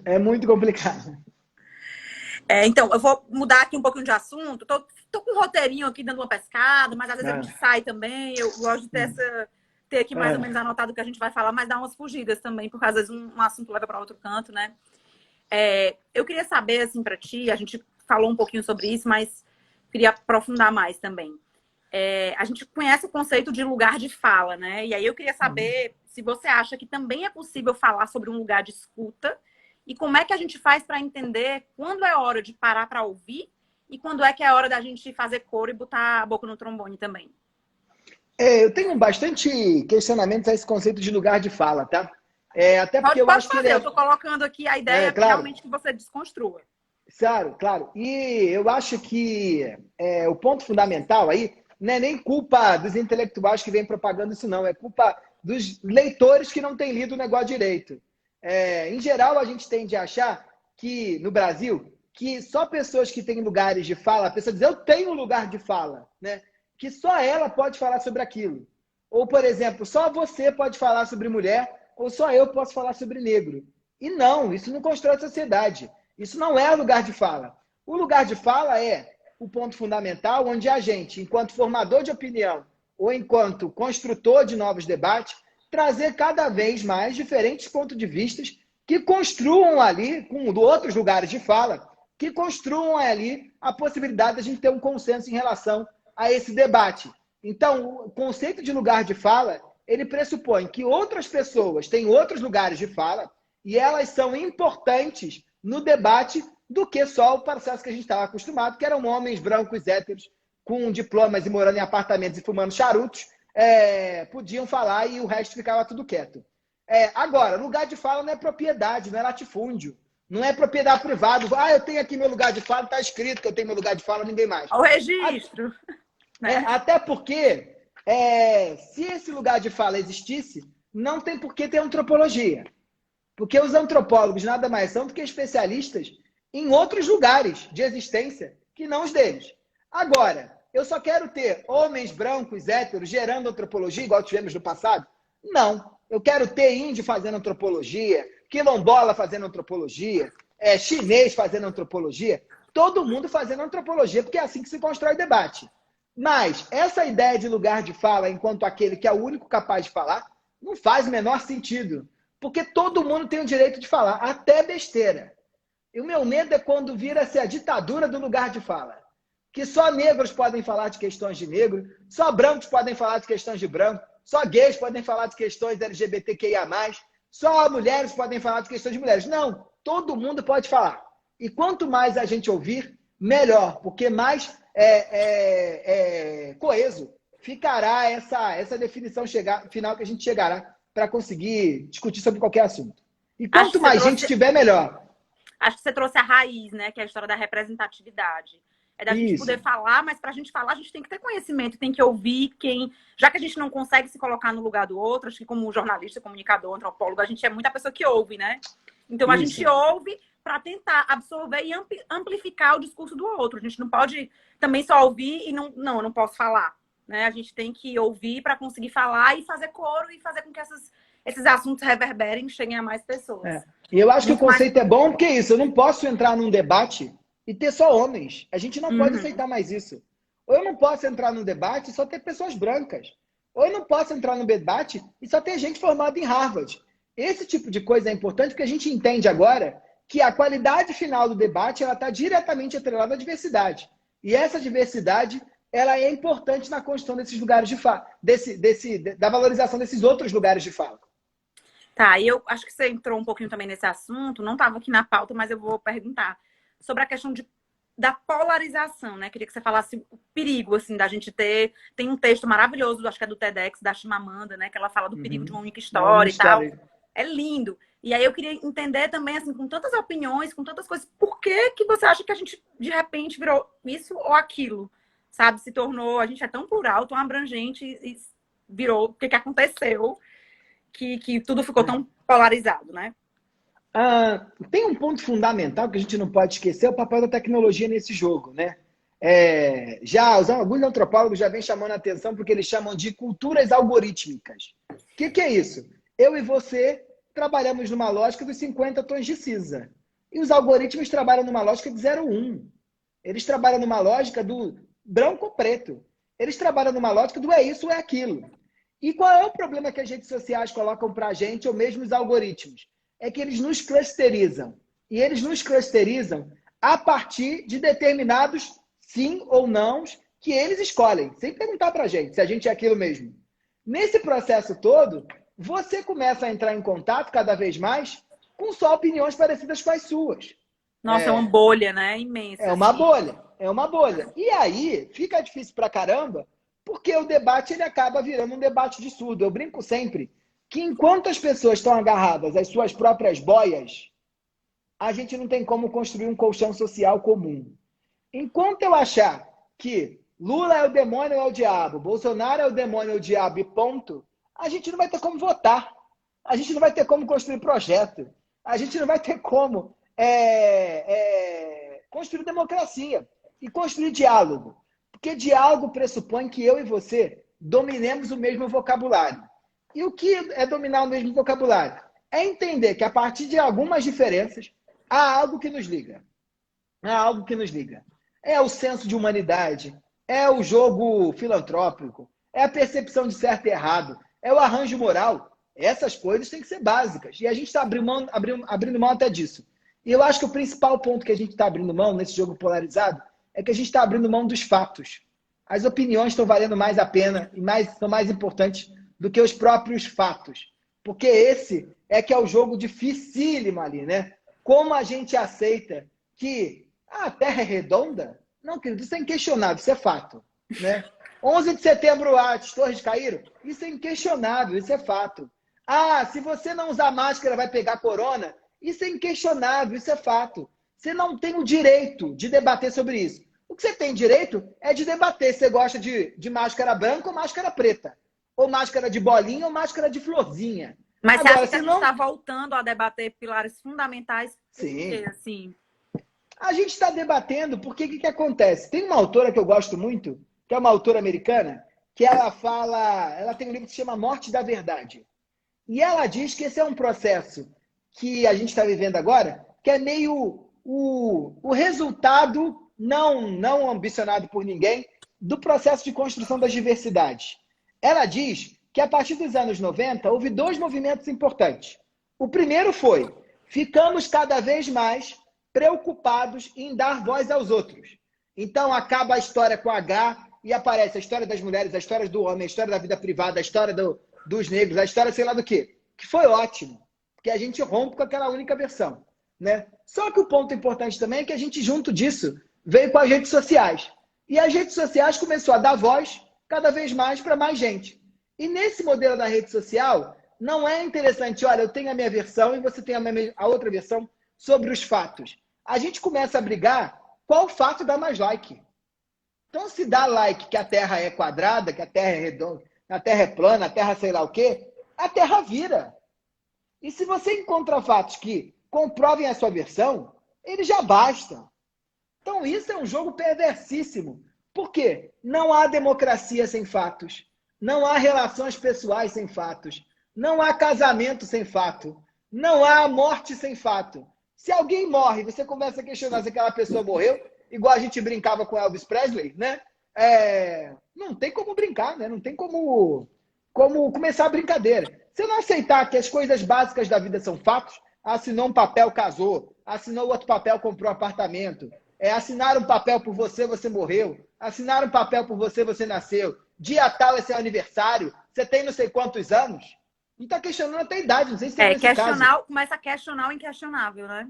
É muito complicado. Então, eu vou mudar aqui um pouquinho de assunto. Tô com um roteirinho aqui dando uma pescada, mas às vezes a gente sai também. Eu gosto de ter aqui mais ou menos anotado o que a gente vai falar, mas dar umas fugidas também, porque às vezes um assunto leva para outro canto, né? Eu queria saber, assim, para ti, a gente falou um pouquinho sobre isso, mas queria aprofundar mais também. A gente conhece o conceito de lugar de fala, né? E aí eu queria saber se você acha que também é possível falar sobre um lugar de escuta e como é que a gente faz para entender quando é hora de parar para ouvir e quando é que é hora da gente fazer coro e botar a boca no trombone também. Eu tenho bastante questionamentos a esse conceito de lugar de fala, tá? Até porque eu acho que eu tô colocando aqui a ideia realmente que você desconstrua. Claro. E eu acho que o ponto fundamental aí não é nem culpa dos intelectuais que vêm propagando isso, não. É culpa dos leitores que não têm lido o negócio direito. Em geral, a gente tende a achar que, no Brasil, que só pessoas que têm lugares de fala, a pessoa diz, eu tenho um lugar de fala, né? Que só ela pode falar sobre aquilo. Ou, por exemplo, só você pode falar sobre mulher, ou só eu posso falar sobre negro. E não, isso não constrói a sociedade. Isso não é lugar de fala. O lugar de fala é o ponto fundamental onde a gente, enquanto formador de opinião ou enquanto construtor de novos debates, trazer cada vez mais diferentes pontos de vista que construam ali, com outros lugares de fala, que construam ali a possibilidade de a gente ter um consenso em relação a esse debate. Então, o conceito de lugar de fala, ele pressupõe que outras pessoas têm outros lugares de fala e elas são importantes no debate do que só o processo que a gente estava acostumado, que eram homens brancos, héteros, com diplomas e morando em apartamentos e fumando charutos, podiam falar e o resto ficava tudo quieto. Agora, lugar de fala não é propriedade, não é latifúndio, não é propriedade privada. Eu tenho aqui meu lugar de fala, está escrito que eu tenho meu lugar de fala, ninguém mais. O registro. Né? Até porque, se esse lugar de fala existisse, não tem por que ter antropologia. Porque os antropólogos nada mais são do que especialistas em outros lugares de existência que não os deles. Agora, eu só quero ter homens brancos, héteros, gerando antropologia, igual tivemos no passado? Não. Eu quero ter índio fazendo antropologia, quilombola fazendo antropologia, chinês fazendo antropologia, todo mundo fazendo antropologia, porque é assim que se constrói debate. Mas essa ideia de lugar de fala enquanto aquele que é o único capaz de falar, não faz o menor sentido. Porque todo mundo tem o direito de falar, até besteira. E o meu medo é quando vira-se a ditadura do lugar de fala. Que só negros podem falar de questões de negro, só brancos podem falar de questões de branco, só gays podem falar de questões LGBTQIA+, só mulheres podem falar de questões de mulheres. Não, todo mundo pode falar. E quanto mais a gente ouvir, melhor, porque mais coeso ficará essa definição final que a gente chegará para conseguir discutir sobre qualquer assunto. E quanto mais gente tiver, melhor. Acho que você trouxe a raiz, né? Que é a história da representatividade. É da gente poder falar, mas para a gente falar, a gente tem que ter conhecimento, tem que ouvir já que a gente não consegue se colocar no lugar do outro, acho que como jornalista, comunicador, antropólogo, a gente é muita pessoa que ouve, né? Então a gente ouve para tentar absorver e amplificar o discurso do outro. A gente não pode também só ouvir e eu não posso falar. Né? A gente tem que ouvir para conseguir falar e fazer coro e fazer com que esses assuntos reverberem e cheguem a mais pessoas. E eu acho que o conceito é bom porque é isso. Eu não posso entrar num debate e ter só homens. A gente não pode aceitar mais isso. Ou eu não posso entrar num debate e só ter pessoas brancas. Ou eu não posso entrar num debate e só ter gente formada em Harvard. Esse tipo de coisa é importante porque a gente entende agora que a qualidade final do debate está diretamente atrelada à diversidade. E essa diversidade ela é importante na construção desses lugares de fala, da valorização desses outros lugares de fala. Tá, e eu acho que você entrou um pouquinho também nesse assunto, não estava aqui na pauta, mas eu vou perguntar sobre a questão da polarização, né? Queria que você falasse o perigo, assim, da gente ter... Tem um texto maravilhoso, acho que é do TEDx, da Chimamanda, né? Que ela fala do perigo de uma única história e tal. É lindo. E aí eu queria entender também, assim, com tantas opiniões, com tantas coisas, por que você acha que a gente, de repente, virou isso ou aquilo? Sabe, se tornou... A gente é tão plural, tão abrangente e virou... O que aconteceu que tudo ficou tão polarizado, né? Tem um ponto fundamental que a gente não pode esquecer, é o papel da tecnologia nesse jogo, né? Alguns antropólogos já vêm chamando a atenção porque eles chamam de culturas algorítmicas. O que é isso? Eu e você trabalhamos numa lógica dos 50 tons de cinza. E os algoritmos trabalham numa lógica de 0,1. Eles trabalham numa lógica do branco ou preto. Eles trabalham numa lógica do é isso ou é aquilo. E qual é o problema que as redes sociais colocam para a gente, ou mesmo os algoritmos? É que eles nos clusterizam. E eles nos clusterizam a partir de determinados sim ou nãos que eles escolhem, sem perguntar para a gente se a gente é aquilo mesmo. Nesse processo todo, você começa a entrar em contato cada vez mais com só opiniões parecidas com as suas. Nossa, é uma bolha, né? Imensa. É uma bolha, é uma bolha. E aí, fica difícil pra caramba, porque o debate ele acaba virando um debate de surdo. Eu brinco sempre que enquanto as pessoas estão agarradas às suas próprias boias, a gente não tem como construir um colchão social comum. Enquanto eu achar que Lula é o demônio ou é o diabo, Bolsonaro é o demônio ou é o diabo e ponto, a gente não vai ter como votar. A gente não vai ter como construir projeto. A gente não vai ter como construir democracia e construir diálogo. Porque diálogo pressupõe que eu e você dominemos o mesmo vocabulário. E o que é dominar o mesmo vocabulário? É entender que a partir de algumas diferenças há algo que nos liga. Há algo que nos liga. É o senso de humanidade, é o jogo filantrópico, é a percepção de certo e errado, é o arranjo moral. Essas coisas têm que ser básicas. E a gente está abrindo mão até disso. E eu acho que o principal ponto que a gente está abrindo mão nesse jogo polarizado é que a gente está abrindo mão dos fatos. As opiniões estão valendo mais a pena e são mais importantes do que os próprios fatos. Porque esse é que é o jogo dificílimo ali, né? Como a gente aceita que a Terra é redonda? Não, querido, isso é inquestionável, isso é fato. Né? 11 de setembro, as torres caíram? Isso é inquestionável, isso é fato. Ah, se você não usar máscara vai pegar corona? Isso é inquestionável, isso é fato. Você não tem o direito de debater sobre isso. O que você tem direito é de debater se você gosta de máscara branca ou máscara preta. Ou máscara de bolinha ou máscara de florzinha. Mas agora, você acha que a gente está voltando a debater pilares fundamentais? Sim. Assim? A gente está debatendo porque o que acontece? Tem uma autora que eu gosto muito, que é uma autora americana, que ela tem um livro que se chama Morte da Verdade. E ela diz que esse é um processo que a gente está vivendo agora, que é meio o resultado não ambicionado por ninguém do processo de construção das diversidades. Ela diz que a partir dos anos 90 houve 2 movimentos importantes. O primeiro foi, ficamos cada vez mais preocupados em dar voz aos outros. Então acaba a história com H e aparece a história das mulheres, a história do homem, a história da vida privada, a história dos negros, a história sei lá do quê. Que foi ótimo, porque a gente rompe com aquela única versão. Né? Só que o ponto importante também é que a gente, junto disso, veio com as redes sociais. E as redes sociais começou a dar voz cada vez mais para mais gente. E nesse modelo da rede social, não é interessante, olha, eu tenho a minha versão e você tem a outra versão sobre os fatos. A gente começa a brigar qual fato dá mais like. Então, se dá like que a Terra é quadrada, que a Terra é redonda, a Terra é plana, a Terra sei lá o quê, a Terra vira. E se você encontra fatos que comprovem a sua versão, eles já bastam. Então, isso é um jogo perversíssimo. Por quê? Não há democracia sem fatos. Não há relações pessoais sem fatos. Não há casamento sem fato. Não há morte sem fato. Se alguém morre, você começa a questionar se aquela pessoa morreu, igual a gente brincava com Elvis Presley, né? Não tem como brincar, né? Não tem como começar a brincadeira. Se não aceitar que as coisas básicas da vida são fatos, assinou um papel, casou, assinou outro papel, comprou um apartamento, assinaram um papel por você, você morreu, assinaram um papel por você, você nasceu, dia tal é seu aniversário, você tem não sei quantos anos, não está questionando até a idade, não sei se tem nesse caso. Começa a questionar o inquestionável, né?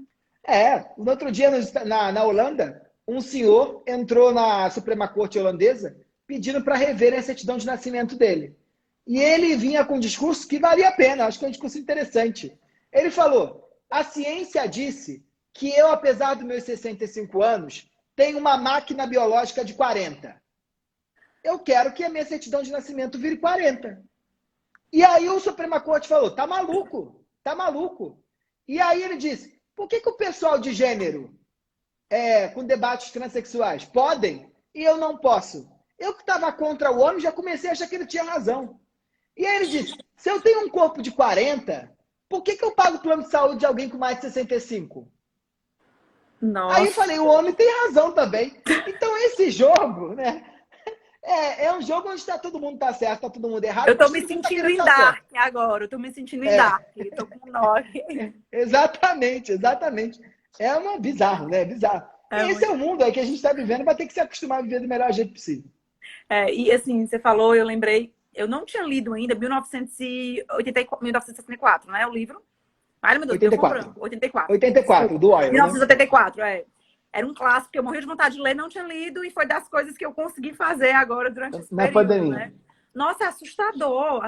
No outro dia na Holanda, um senhor entrou na Suprema Corte holandesa pedindo para rever a certidão de nascimento dele. E ele vinha com um discurso que valia a pena, acho que é um discurso interessante. Ele falou, a ciência disse que eu, apesar dos meus 65 anos, tenho uma máquina biológica de 40. Eu quero que a minha certidão de nascimento vire 40. E aí o Suprema Corte falou, tá maluco, tá maluco. E aí ele disse, por que o pessoal de gênero, com debates transexuais, podem e eu não posso? Eu que estava contra o homem já comecei a achar que ele tinha razão. E aí ele disse, se eu tenho um corpo de 40, por que eu pago plano de saúde de alguém com mais de 65? Nossa. Aí eu falei, o homem tem razão também. Então esse jogo, né? É um jogo onde todo mundo tá certo, tá todo mundo errado. Eu tô me sentindo em Dark agora, eu tô me sentindo em Dark, eu tô com nó. Exatamente. É uma bizarro, né? Bizarro. Esse é o mundo aí que a gente tá vivendo, vai ter que se acostumar a viver do melhor jeito possível. E assim, você falou, eu lembrei, eu não tinha lido ainda 1964, né? O livro. Ai, meu Deus, 84, do Orwell, 1984, Era um clássico que eu morri de vontade de ler, não tinha lido, e foi das coisas que eu consegui fazer agora durante esse período, pandemia. Né? Nossa, é assustador,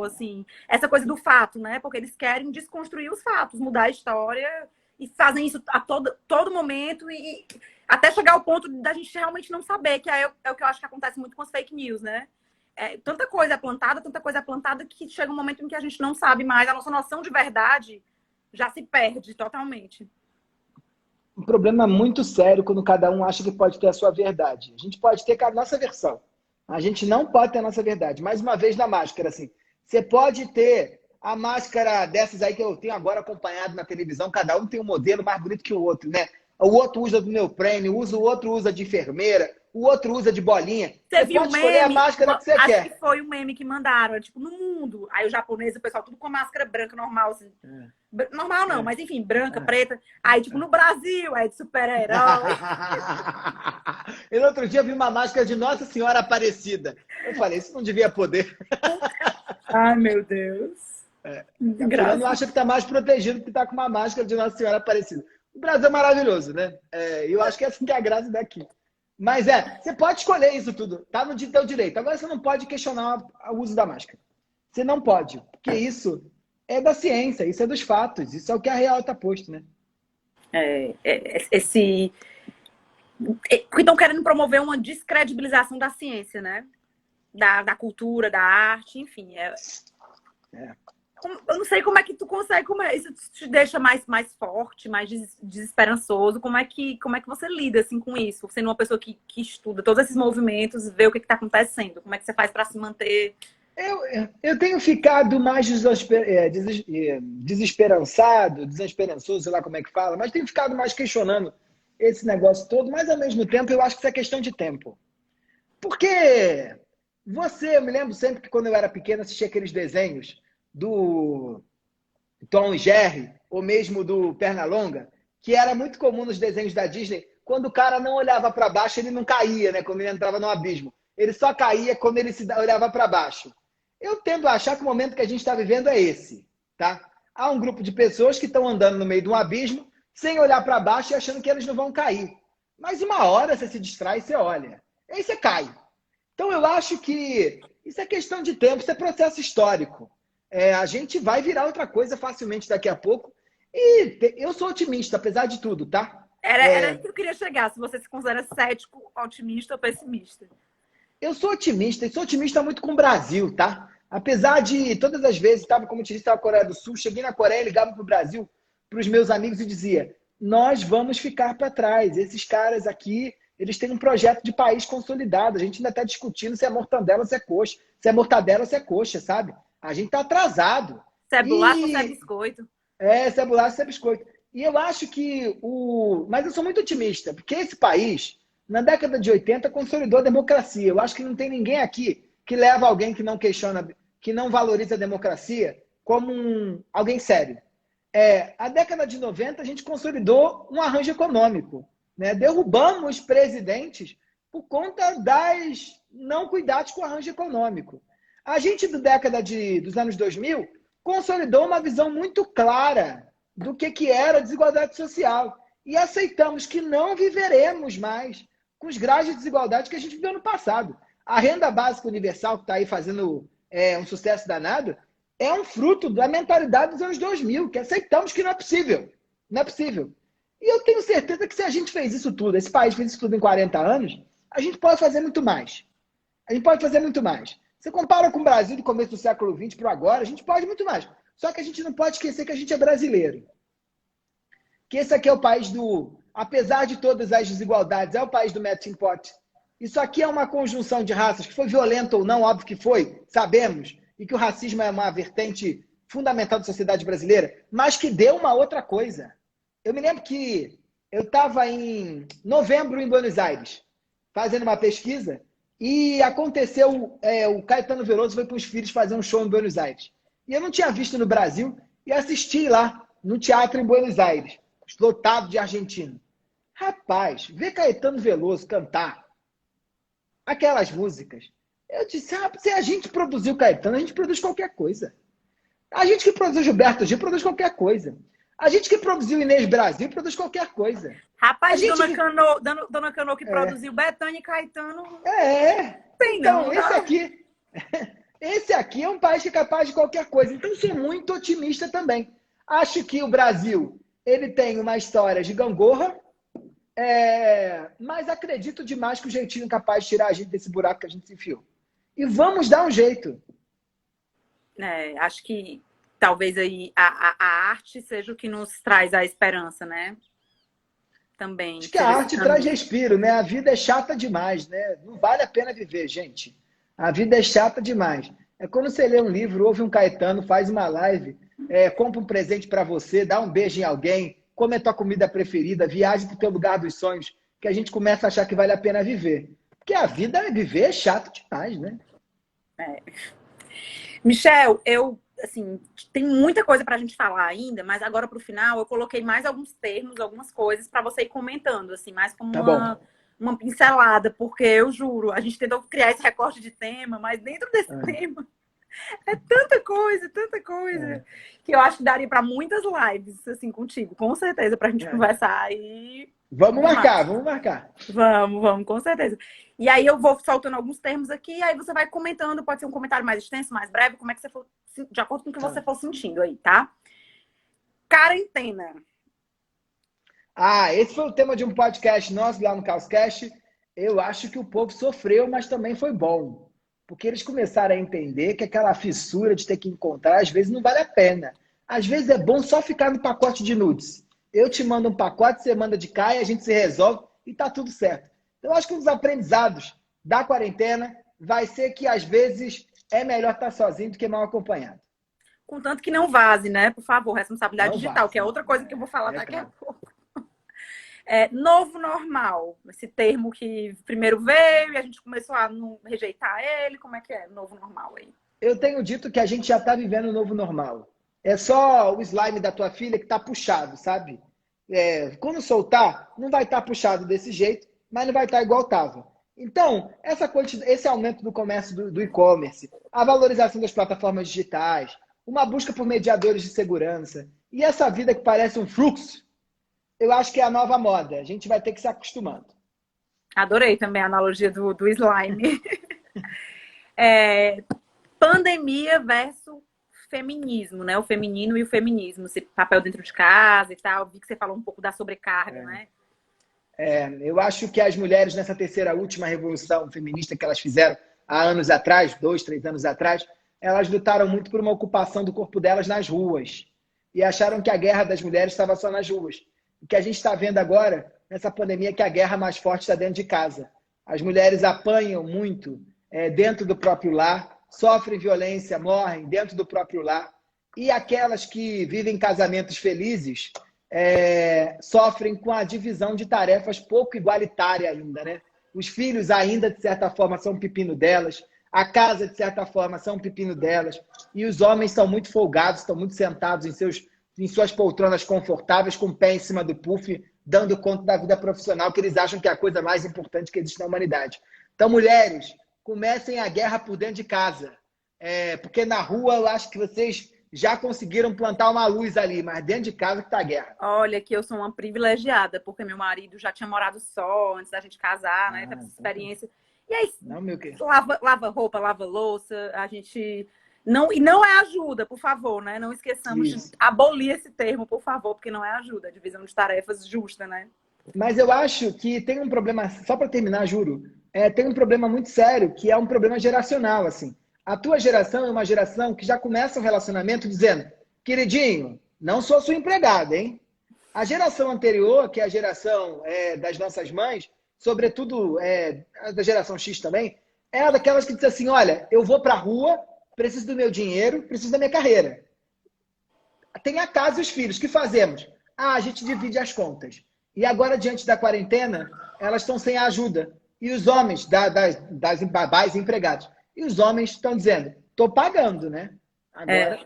assim. Essa coisa do fato, né? Porque eles querem desconstruir os fatos, mudar a história, e fazem isso a todo momento, e até chegar ao ponto da gente realmente não saber, que é o que eu acho que acontece muito com as fake news, né? Tanta coisa é plantada, que chega um momento em que a gente não sabe mais, a nossa noção de verdade já se perde totalmente. Um problema muito sério quando cada um acha que pode ter a sua verdade. A gente pode ter a nossa versão. A gente não pode ter a nossa verdade. Mais uma vez na máscara, assim. Você pode ter a máscara dessas aí que eu tenho agora acompanhado na televisão, cada um tem um modelo mais bonito que o outro, né? O outro usa do neoprene, o outro usa de enfermeira, o outro usa de bolinha. Você viu pode escolher a máscara que você quer. Acho que foi o meme que mandaram, tipo, no mundo. Aí o japonês, o pessoal, tudo com máscara branca normal, assim. Normal não, mas enfim, branca, preta. Aí, tipo, no Brasil, de super-herói. E no outro dia eu vi uma máscara de Nossa Senhora Aparecida. Eu falei, isso não devia poder. Ai, meu Deus. O fulano acha que está mais protegido porque está com uma máscara de Nossa Senhora Aparecida. O Brasil é maravilhoso, né? Eu acho que é assim que é a graça daqui. Mas você pode escolher isso tudo, tá no teu direito. Agora você não pode questionar o uso da máscara. Você não pode, porque isso é da ciência, isso é dos fatos, isso é o que a real está posto, né? Porque estão querendo promover uma descredibilização da ciência, né? Da cultura, da arte, enfim. Eu não sei como é que tu consegue, isso te deixa mais forte, mais desesperançoso. Como é que você lida assim com isso? Sendo uma pessoa que estuda todos esses movimentos, vê o que está acontecendo. Como é que você faz para se manter? Eu tenho ficado mais desesperançado, desesperançoso, sei lá como é que fala, mas tenho ficado mais questionando esse negócio todo, mas ao mesmo tempo eu acho que isso é questão de tempo. Porque eu me lembro sempre que quando eu era pequeno assistia aqueles desenhos do Tom e Jerry, ou mesmo do Pernalonga, que era muito comum nos desenhos da Disney, quando o cara não olhava para baixo, ele não caía, né? Quando ele entrava no abismo. Ele só caía quando ele olhava para baixo. Eu tendo a achar que o momento que a gente está vivendo é esse, tá? Há um grupo de pessoas que estão andando no meio de um abismo, sem olhar para baixo e achando que eles não vão cair. Mas uma hora você se distrai e você olha. E aí você cai. Então eu acho que isso é questão de tempo, isso é processo histórico. A gente vai virar outra coisa facilmente daqui a pouco. E eu sou otimista, apesar de tudo, tá? Era isso que eu queria chegar, se você se considera cético, otimista ou pessimista. Eu sou otimista, e sou otimista muito com o Brasil, tá? Apesar de todas as vezes, como eu te disse, estava na Coreia do Sul, cheguei na Coreia, ligava para o Brasil, para os meus amigos e dizia: nós vamos ficar para trás. Esses caras aqui, eles têm um projeto de país consolidado. A gente ainda está discutindo se é mortadela ou se é coxa. Se é mortadela ou se é coxa, sabe? A gente está atrasado. Se é bolacha ou se é biscoito. Se é bolacha ou se é biscoito. E eu acho que Mas eu sou muito otimista, porque esse país, na década de 80, consolidou a democracia. Eu acho que não tem ninguém aqui que leva alguém que não questiona, que não valoriza a democracia como alguém sério. A década de 90, a gente consolidou um arranjo econômico. Né? Derrubamos presidentes por conta das não cuidados com o arranjo econômico. A gente, dos anos 2000, consolidou uma visão muito clara do que era a desigualdade social. E aceitamos que não viveremos mais com os graus de desigualdade que a gente viveu no passado. A renda básica universal, que está aí fazendo um sucesso danado, é um fruto da mentalidade dos anos 2000, que aceitamos que não é possível. Não é possível. E eu tenho certeza que se a gente fez isso tudo, esse país fez isso tudo em 40 anos, a gente pode fazer muito mais. A gente pode fazer muito mais. Você compara com o Brasil do começo do século XX para agora, a gente pode muito mais. Só que a gente não pode esquecer que a gente é brasileiro. Que esse aqui é o país apesar de todas as desigualdades, é o país do melting pot. Isso aqui é uma conjunção de raças, que foi violento ou não, óbvio que foi, sabemos, e que o racismo é uma vertente fundamental da sociedade brasileira, mas que deu uma outra coisa. Eu me lembro que eu estava em novembro em Buenos Aires, fazendo uma pesquisa, e aconteceu, o Caetano Veloso foi com os filhos fazer um show em Buenos Aires. E eu não tinha visto no Brasil, e assisti lá, no teatro em Buenos Aires, lotado de argentino. Rapaz, ver Caetano Veloso cantar aquelas músicas, eu disse, se a gente produziu Caetano, a gente produz qualquer coisa. A gente que produziu Gilberto Gil produz qualquer coisa. A gente que produziu Inês Brasil produz qualquer coisa. Rapaz, Dona Cano que produziu Bethânia e Caetano. Tem então, não. Esse aqui é um país que é capaz de qualquer coisa. Então, sou muito otimista também. Acho que o Brasil, ele tem uma história de gangorra, mas acredito demais que o jeitinho é capaz de tirar a gente desse buraco que a gente se enfiou. E vamos dar um jeito. Acho que talvez aí a arte seja o que nos traz a esperança, né? Também. Acho que a arte traz respiro, né? A vida é chata demais, né? Não vale a pena viver, gente. A vida é chata demais. É quando você lê um livro, ouve um Caetano, faz uma live, compra um presente para você, dá um beijo em alguém, come a tua comida preferida, viaja para o teu lugar dos sonhos, que a gente começa a achar que vale a pena viver. Porque a vida, viver é chato demais, né? Michel, assim, tem muita coisa para a gente falar ainda, mas agora para o final eu coloquei mais alguns termos, algumas coisas para você ir comentando, assim, mais como uma pincelada, porque eu juro, a gente tentou criar esse recorte de tema, mas dentro desse tema É tanta coisa, É, que eu acho que daria para muitas lives, assim, contigo, com certeza, pra gente é. conversar aí Vamos demais. marcar, vamos marcar. Vamos, com certeza. E aí eu vou soltando alguns termos aqui, aí você vai comentando, pode ser um comentário mais extenso, mais breve, como é que você for, de acordo com o que você Tá. for sentindo aí, tá? Quarentena. Ah, esse foi o tema de um podcast nosso lá no Caoscast. Eu acho que o povo sofreu, mas também foi bom. Porque eles começaram a entender que aquela fissura de ter que encontrar, às vezes não vale a pena. Às vezes é bom só ficar no pacote de nudes. Eu te mando um pacote, você manda de cá e a gente se resolve e tá tudo certo. Então, eu acho que um dos aprendizados da quarentena vai ser que, às vezes, é melhor estar sozinho do que mal acompanhado. Contanto que não vaze, né? Por favor, responsabilidade Não digital, vaza, que é não. outra coisa que eu vou falar É daqui a claro. pouco. Novo normal, esse termo que primeiro veio e a gente começou a não rejeitar ele, como é que é? Novo normal aí. Eu tenho dito que a gente já está vivendo o novo normal. É só o slime da tua filha que está puxado, sabe? Quando soltar, não vai estar puxado desse jeito, mas não vai estar igual estava. Então, esse aumento do comércio do e-commerce, a valorização das plataformas digitais, uma busca por mediadores de segurança e essa vida que parece um fluxo, eu acho que é a nova moda. A gente vai ter que se acostumando. Adorei também a analogia do slime. É, pandemia versus feminismo, né? O feminino e o feminismo, esse papel dentro de casa e tal. Vi que você falou um pouco da sobrecarga, né? Eu acho que as mulheres, nessa terceira última revolução feminista que elas fizeram há anos atrás, 2, 3 anos atrás, elas lutaram muito por uma ocupação do corpo delas nas ruas. E acharam que a guerra das mulheres estava só nas ruas. O que a gente está vendo agora, nessa pandemia, é que a guerra mais forte está dentro de casa. As mulheres apanham muito dentro do próprio lar, sofrem violência, morrem dentro do próprio lar. E aquelas que vivem casamentos felizes sofrem com a divisão de tarefas pouco igualitária ainda, né? Os filhos ainda, de certa forma, são um pepino delas, a casa, de certa forma, são um pepino delas, e os homens estão muito folgados, estão muito sentados em suas poltronas confortáveis, com o pé em cima do puff, dando conta da vida profissional, que eles acham que é a coisa mais importante que existe na humanidade. Então, mulheres, comecem a guerra por dentro de casa, porque na rua eu acho que vocês já conseguiram plantar uma luz ali, mas dentro de casa que tá a guerra. Olha, que eu sou uma privilegiada, porque meu marido já tinha morado só antes da gente casar, né? Teve essa experiência. E aí, Não, meu querido. lava roupa, lava louça, a gente. Não, e não é ajuda, por favor, né? Não esqueçamos Isso. de abolir esse termo, por favor, porque não é ajuda, é divisão de tarefas justa, né? Mas eu acho que tem um problema, só para terminar, juro, tem um problema muito sério, que é um problema geracional, assim. A tua geração é uma geração que já começa um relacionamento dizendo, queridinho, não sou sua empregada, hein? A geração anterior, que é a geração das nossas mães, sobretudo da geração X também, é daquelas que diz assim, olha, eu vou para a rua, preciso do meu dinheiro, preciso da minha carreira. Tem a casa e os filhos, o que fazemos? A gente divide as contas. E agora, diante da quarentena, elas estão sem ajuda. E os homens, das babás e empregados, e os homens estão dizendo, estou pagando, né? Agora...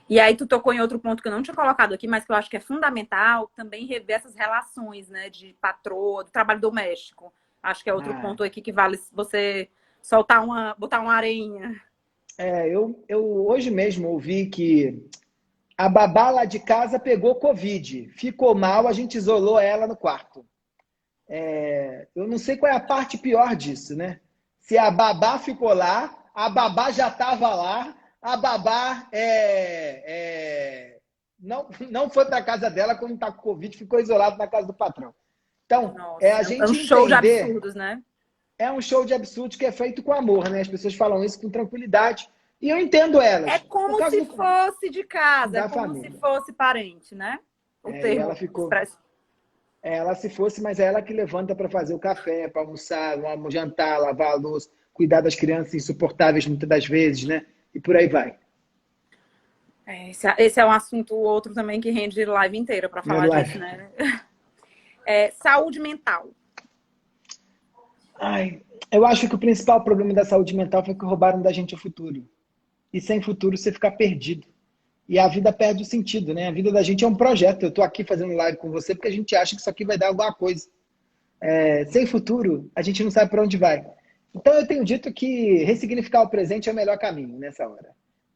E aí tu tocou em outro ponto que eu não tinha colocado aqui, mas que eu acho que é fundamental também rever essas relações, né, de patroa, do trabalho doméstico. Acho que é outro ponto aqui que vale você botar uma areinha. Eu hoje mesmo ouvi que a babá lá de casa pegou Covid, ficou mal, a gente isolou ela no quarto. Eu não sei qual é a parte pior disso, né? Se a babá ficou lá, a babá já estava lá, a babá não foi para casa dela quando está com Covid, ficou isolado na casa do patrão. Então, Nossa, a gente é um show de entender... absurdos, né? É um show de absurdos que é feito com amor, né? As pessoas falam isso com tranquilidade. E eu entendo elas. É Por como causa se fosse de casa, é da como se família. fosse parente, né? O E ela termo ficou... expresso. Ela se fosse, mas é ela que levanta para fazer o café, para almoçar, jantar, lavar a louça, cuidar das crianças insuportáveis muitas das vezes, né? E por aí vai. Esse é um assunto outro também que rende live inteira para falar disso, né? Saúde mental. Eu acho que o principal problema da saúde mental foi que roubaram da gente o futuro. E sem futuro você fica perdido. E a vida perde o sentido, né? A vida da gente é um projeto. Eu estou aqui fazendo live com você porque a gente acha que isso aqui vai dar alguma coisa. Sem futuro, a gente não sabe para onde vai. Então, eu tenho dito que ressignificar o presente é o melhor caminho nessa hora.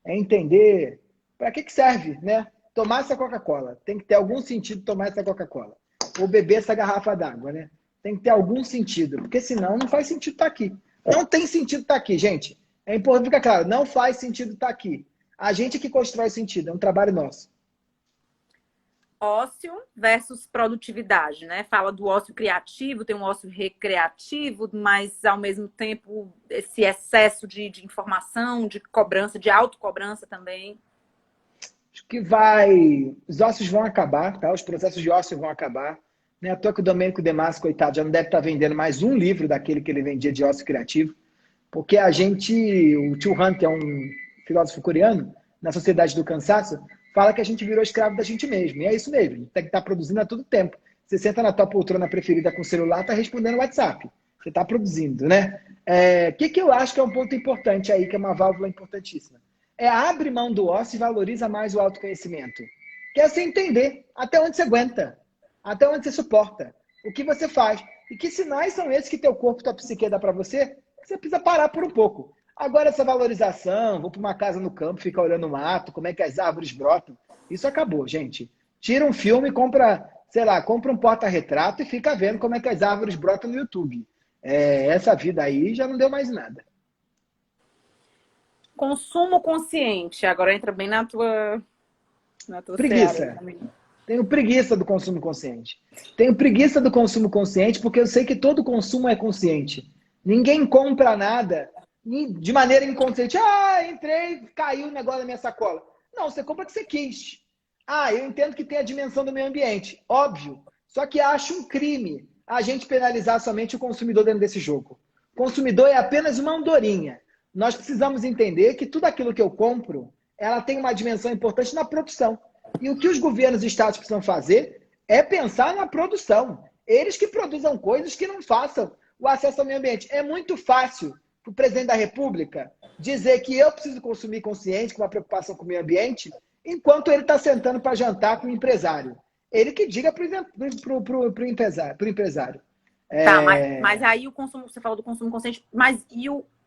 É entender para que serve, né? Tomar essa Coca-Cola. Tem que ter algum sentido tomar essa Coca-Cola. Ou beber essa garrafa d'água, né? Tem que ter algum sentido, porque senão não faz sentido estar aqui. Não tem sentido estar aqui, gente. É importante ficar claro, não faz sentido estar aqui. A gente que constrói sentido, é um trabalho nosso. Ócio versus produtividade, né? Fala do ócio criativo, tem um ócio recreativo, mas ao mesmo tempo esse excesso de informação, de cobrança, de autocobrança também. Acho que vai... Os ócios vão acabar, tá? Os processos de ócio vão acabar. Não é à toa que o Domênico De Masi, coitado, já não deve estar vendendo mais um livro daquele que ele vendia de ócio criativo, porque a gente... O Tio Han, que é um filósofo coreano, na Sociedade do Cansaço, fala que a gente virou escravo da gente mesmo. E é isso mesmo, a gente tem que estar produzindo a todo tempo. Você senta na tua poltrona preferida com o celular, tá respondendo o WhatsApp. Você está produzindo, né? O que eu acho que é um ponto importante aí, que é uma válvula importantíssima? Abre mão do ócio e valoriza mais o autoconhecimento. Que é você entender até onde você aguenta, até onde você suporta, o que você faz. E que sinais são esses que teu corpo, tua psique dá para você, que você precisa parar por um pouco. Agora, essa valorização, vou para uma casa no campo, ficar olhando o mato, como é que as árvores brotam, isso acabou, gente. Tira um filme, compra, sei lá, compra um porta-retrato e fica vendo como é que as árvores brotam no YouTube. Essa vida aí já não deu mais nada. Consumo consciente, agora entra bem na tua preguiça. Tenho preguiça do consumo consciente. Tenho preguiça do consumo consciente porque eu sei que todo consumo é consciente. Ninguém compra nada de maneira inconsciente. Entrei, caiu o negócio da minha sacola. Não, você compra o que você quis. Eu entendo que tem a dimensão do meio ambiente. Óbvio. Só que acho um crime a gente penalizar somente o consumidor dentro desse jogo. O consumidor é apenas uma andorinha. Nós precisamos entender que tudo aquilo que eu compro, ela tem uma dimensão importante na produção. E o que os governos e estados precisam fazer é pensar na produção. Eles que produzam coisas que não façam o acesso ao meio ambiente. É muito fácil para o presidente da República dizer que eu preciso consumir consciente, com uma preocupação com o meio ambiente, enquanto ele está sentando para jantar com o empresário. Ele que diga para o empresário. Tá, mas aí o consumo, você falou do consumo consciente, mas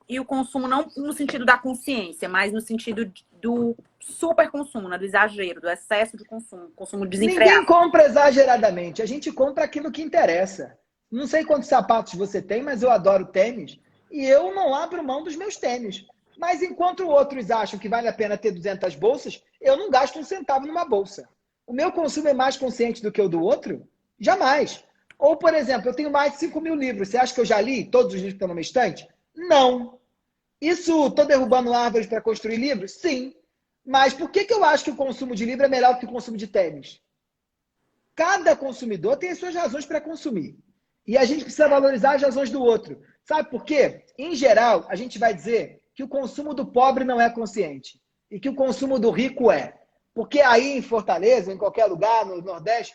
e o consumo não no sentido da consciência, mas no sentido do super consumo, né? Do exagero, do excesso de consumo desenfreado. Ninguém compra exageradamente, a gente compra aquilo que interessa. Não sei quantos sapatos você tem, mas eu adoro tênis e eu não abro mão dos meus tênis. Mas enquanto outros acham que vale a pena ter 200 bolsas, eu não gasto um centavo numa bolsa. O meu consumo é mais consciente do que o do outro? Jamais. Ou, por exemplo, eu tenho mais de 5 mil livros. Você acha que eu já li todos os livros que estão na minha estante? Não. Isso, estou derrubando árvores para construir livros? Sim. Mas por que eu acho que o consumo de livro é melhor do que o consumo de tênis? Cada consumidor tem as suas razões para consumir. E a gente precisa valorizar as razões do outro. Sabe por quê? Em geral, a gente vai dizer que o consumo do pobre não é consciente. E que o consumo do rico é. Porque aí em Fortaleza, em qualquer lugar, no Nordeste,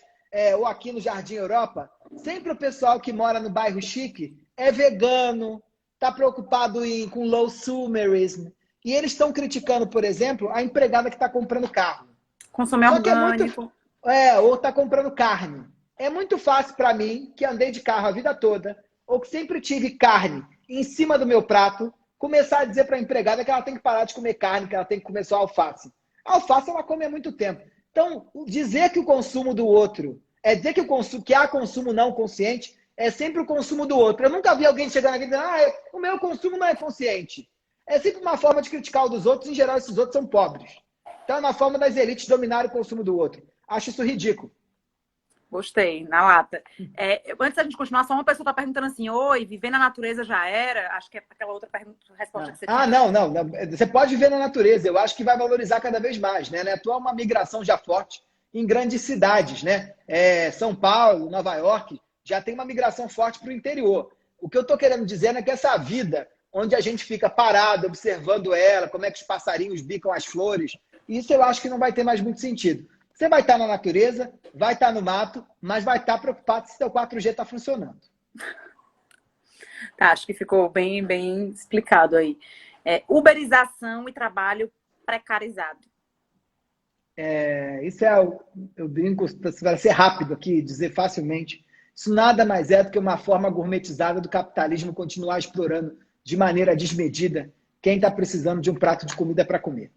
ou aqui no Jardim Europa, sempre o pessoal que mora no bairro chique é vegano, está preocupado com low consumerism. E eles estão criticando, por exemplo, a empregada que está comprando carro. Consumir orgânico. Ou está comprando carne. É muito fácil para mim, que andei de carro a vida toda, ou que sempre tive carne em cima do meu prato, começar a dizer para a empregada que ela tem que parar de comer carne, que ela tem que comer só alface. A alface ela come há muito tempo. Então, dizer que o consumo do outro é dizer que há consumo não consciente é sempre o consumo do outro. Eu nunca vi alguém chegando aqui dizendo o meu consumo não é consciente. É sempre uma forma de criticar o dos outros. Em geral, esses outros são pobres. Então, é uma forma das elites dominarem o consumo do outro. Acho isso ridículo. Gostei, na lata. Antes da gente continuar, só uma pessoa está perguntando assim: oi, viver na natureza já era? Acho que é aquela outra resposta que você tinha. Não. Você pode viver na natureza. Eu acho que vai valorizar cada vez mais, né? Atual uma migração já forte em grandes cidades, né? São Paulo, Nova York, já tem uma migração forte para o interior. O que eu estou querendo dizer é que essa vida, onde a gente fica parado, observando ela, como é que os passarinhos bicam as flores, isso eu acho que não vai ter mais muito sentido. Você vai estar na natureza, vai estar no mato, mas vai estar preocupado se seu 4G está funcionando. Tá, acho que ficou bem, bem explicado aí. Uberização e trabalho precarizado. Isso eu brinco, para ser rápido aqui, dizer facilmente, isso nada mais é do que uma forma gourmetizada do capitalismo continuar explorando de maneira desmedida quem está precisando de um prato de comida para comer.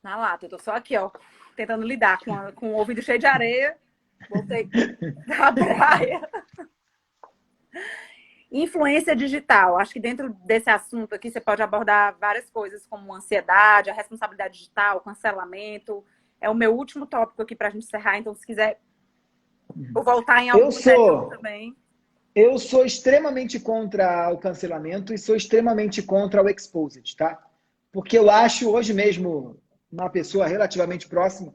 Na lata, eu tô só aqui, ó, tentando lidar com o ouvido cheio de areia. Voltei da praia. Influência digital. Acho que dentro desse assunto aqui você pode abordar várias coisas, como ansiedade, a responsabilidade digital, cancelamento. É o meu último tópico aqui para a gente encerrar, então se quiser vou voltar em algum também. Eu sou extremamente contra o cancelamento e sou extremamente contra o exposed, tá? Porque eu acho, hoje mesmo, uma pessoa relativamente próxima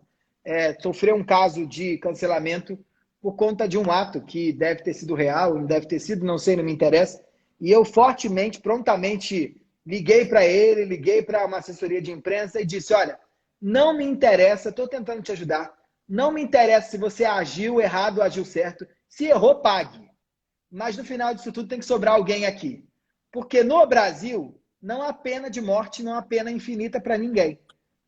sofreu um caso de cancelamento por conta de um ato que deve ter sido real, não deve ter sido, não sei, não me interessa. E eu fortemente, prontamente, liguei para ele, liguei para uma assessoria de imprensa e disse, olha, não me interessa, estou tentando te ajudar, não me interessa se você agiu errado ou agiu certo. Se errou, pague. Mas no final disso tudo tem que sobrar alguém aqui. Porque no Brasil, não há pena de morte, não há pena infinita para ninguém.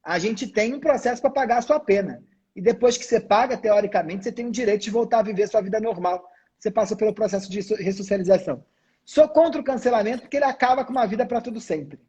A gente tem um processo para pagar a sua pena. E depois que você paga, teoricamente, você tem o direito de voltar a viver sua vida normal. Você passou pelo processo de ressocialização. Sou contra o cancelamento porque ele acaba com uma vida para tudo sempre.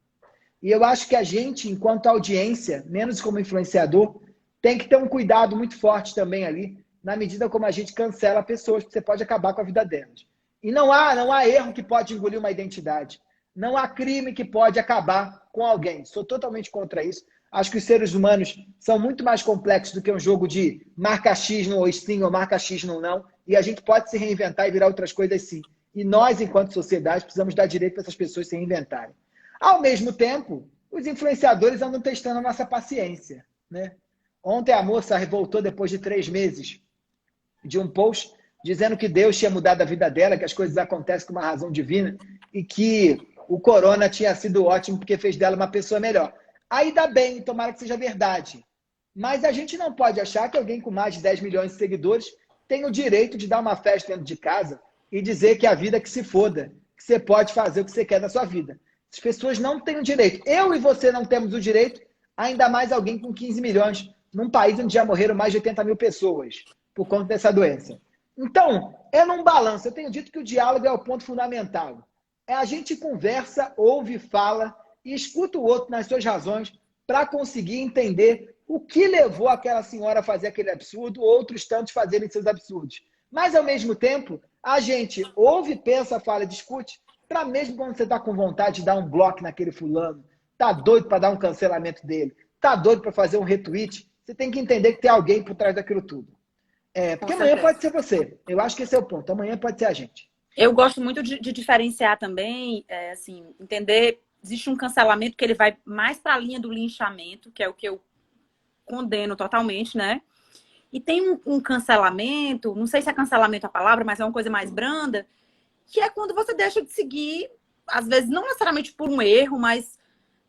E eu acho que a gente, enquanto audiência, menos como influenciador, tem que ter um cuidado muito forte também ali, na medida como a gente cancela pessoas, porque você pode acabar com a vida delas. E não há erro que pode engolir uma identidade. Não há crime que pode acabar com alguém. Sou totalmente contra isso. Acho que os seres humanos são muito mais complexos do que um jogo de marca X no sim ou marca X no não. E a gente pode se reinventar e virar outras coisas sim. E nós, enquanto sociedade, precisamos dar direito para essas pessoas se reinventarem. Ao mesmo tempo, os influenciadores andam testando a nossa paciência, né? Ontem a moça voltou depois de 3 meses de um post dizendo que Deus tinha mudado a vida dela, que as coisas acontecem com uma razão divina e que o corona tinha sido ótimo porque fez dela uma pessoa melhor. Aí dá bem, tomara que seja verdade. Mas a gente não pode achar que alguém com mais de 10 milhões de seguidores tem o direito de dar uma festa dentro de casa e dizer que a vida que se foda, que você pode fazer o que você quer da sua vida. As pessoas não têm o direito. Eu e você não temos o direito, ainda mais alguém com 15 milhões, num país onde já morreram mais de 80 mil pessoas por conta dessa doença. Então, é num balanço. Eu tenho dito que o diálogo é o ponto fundamental. A gente conversa, ouve, fala e escuta o outro nas suas razões para conseguir entender o que levou aquela senhora a fazer aquele absurdo, outros tantos fazerem seus absurdos. Mas, ao mesmo tempo, a gente ouve, pensa, fala, discute, para mesmo quando você está com vontade de dar um bloco naquele fulano, tá doido para dar um cancelamento dele, tá doido para fazer um retweet, você tem que entender que tem alguém por trás daquilo tudo. Porque amanhã pode ser você. Eu acho que esse é o ponto. Amanhã pode ser a gente. Eu gosto muito de diferenciar também, assim, entender, existe um cancelamento que ele vai mais para a linha do linchamento, que é o que eu condeno totalmente, né? E tem um cancelamento, não sei se é cancelamento a palavra, mas é uma coisa mais branda, que é quando você deixa de seguir, às vezes não necessariamente por um erro, mas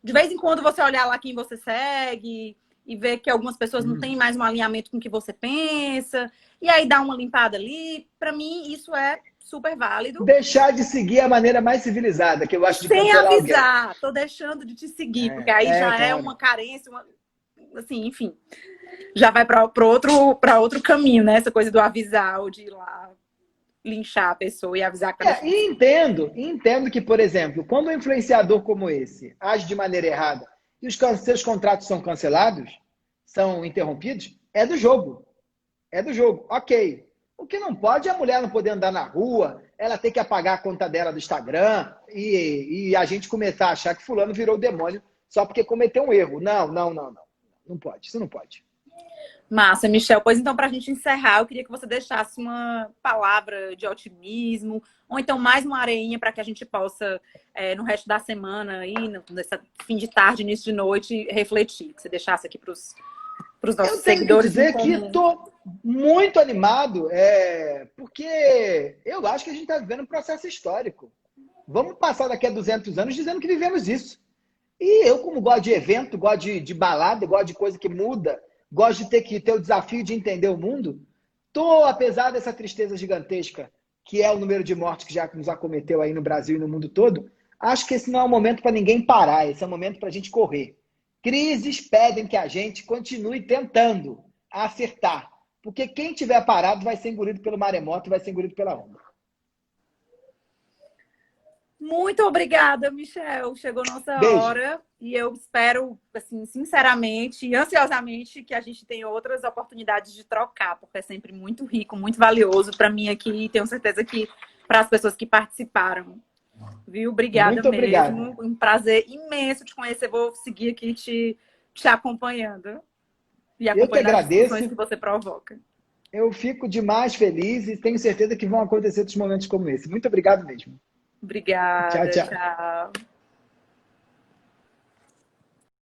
de vez em quando você olhar lá quem você segue e ver que algumas pessoas não têm mais um alinhamento com o que você pensa, e aí dá uma limpada ali. Para mim, isso é super válido. Deixar de seguir é a maneira mais civilizada, que eu acho de cancelar alguém. Sem avisar, tô deixando de te seguir, porque aí já claro. É uma carência, assim, enfim. Já vai para outro caminho, né? Essa coisa do avisar ou de ir lá linchar a pessoa e avisar que e entendo que, por exemplo, quando um influenciador como esse age de maneira errada e os seus contratos são cancelados, são interrompidos, é do jogo. É do jogo, ok. O que não pode é a mulher não poder andar na rua, ela ter que apagar a conta dela do Instagram e a gente começar a achar que fulano virou demônio só porque cometeu um erro. Não. Não pode, isso não pode. Massa, Michel. Pois então, para a gente encerrar, eu queria que você deixasse uma palavra de otimismo, ou então mais uma areinha para que a gente possa, no resto da semana, aí, nesse fim de tarde, início de noite, refletir. Que você deixasse aqui para os nossos seguidores. Eu tenho que dizer que estou muito animado, porque eu acho que a gente está vivendo um processo histórico. Vamos passar daqui a 200 anos dizendo que vivemos isso. E eu, como gosto de evento, gosto de balada, gosto de coisa que muda, gosto de ter o desafio de entender o mundo, apesar dessa tristeza gigantesca, que é o número de mortes que já nos acometeu aí no Brasil e no mundo todo, acho que esse não é um momento para ninguém parar, esse é um momento para a gente correr. Crises pedem que a gente continue tentando acertar, porque quem tiver parado vai ser engolido pelo maremoto, vai ser engolido pela onda. Muito obrigada, Michel. Chegou nossa Beijo. hora e eu espero, assim, sinceramente e ansiosamente que a gente tenha outras oportunidades de trocar, porque é sempre muito rico, muito valioso para mim aqui e tenho certeza que para as pessoas que participaram. Viu? Obrigada Muito obrigado. mesmo. Um prazer imenso te conhecer. Vou seguir aqui te acompanhando e Eu que acompanhando as discussões agradeço. que você provoca. Eu fico demais feliz e tenho certeza que vão acontecer outros momentos como esse. Muito obrigado mesmo. Tchau, Obrigada. tchau. Tchau.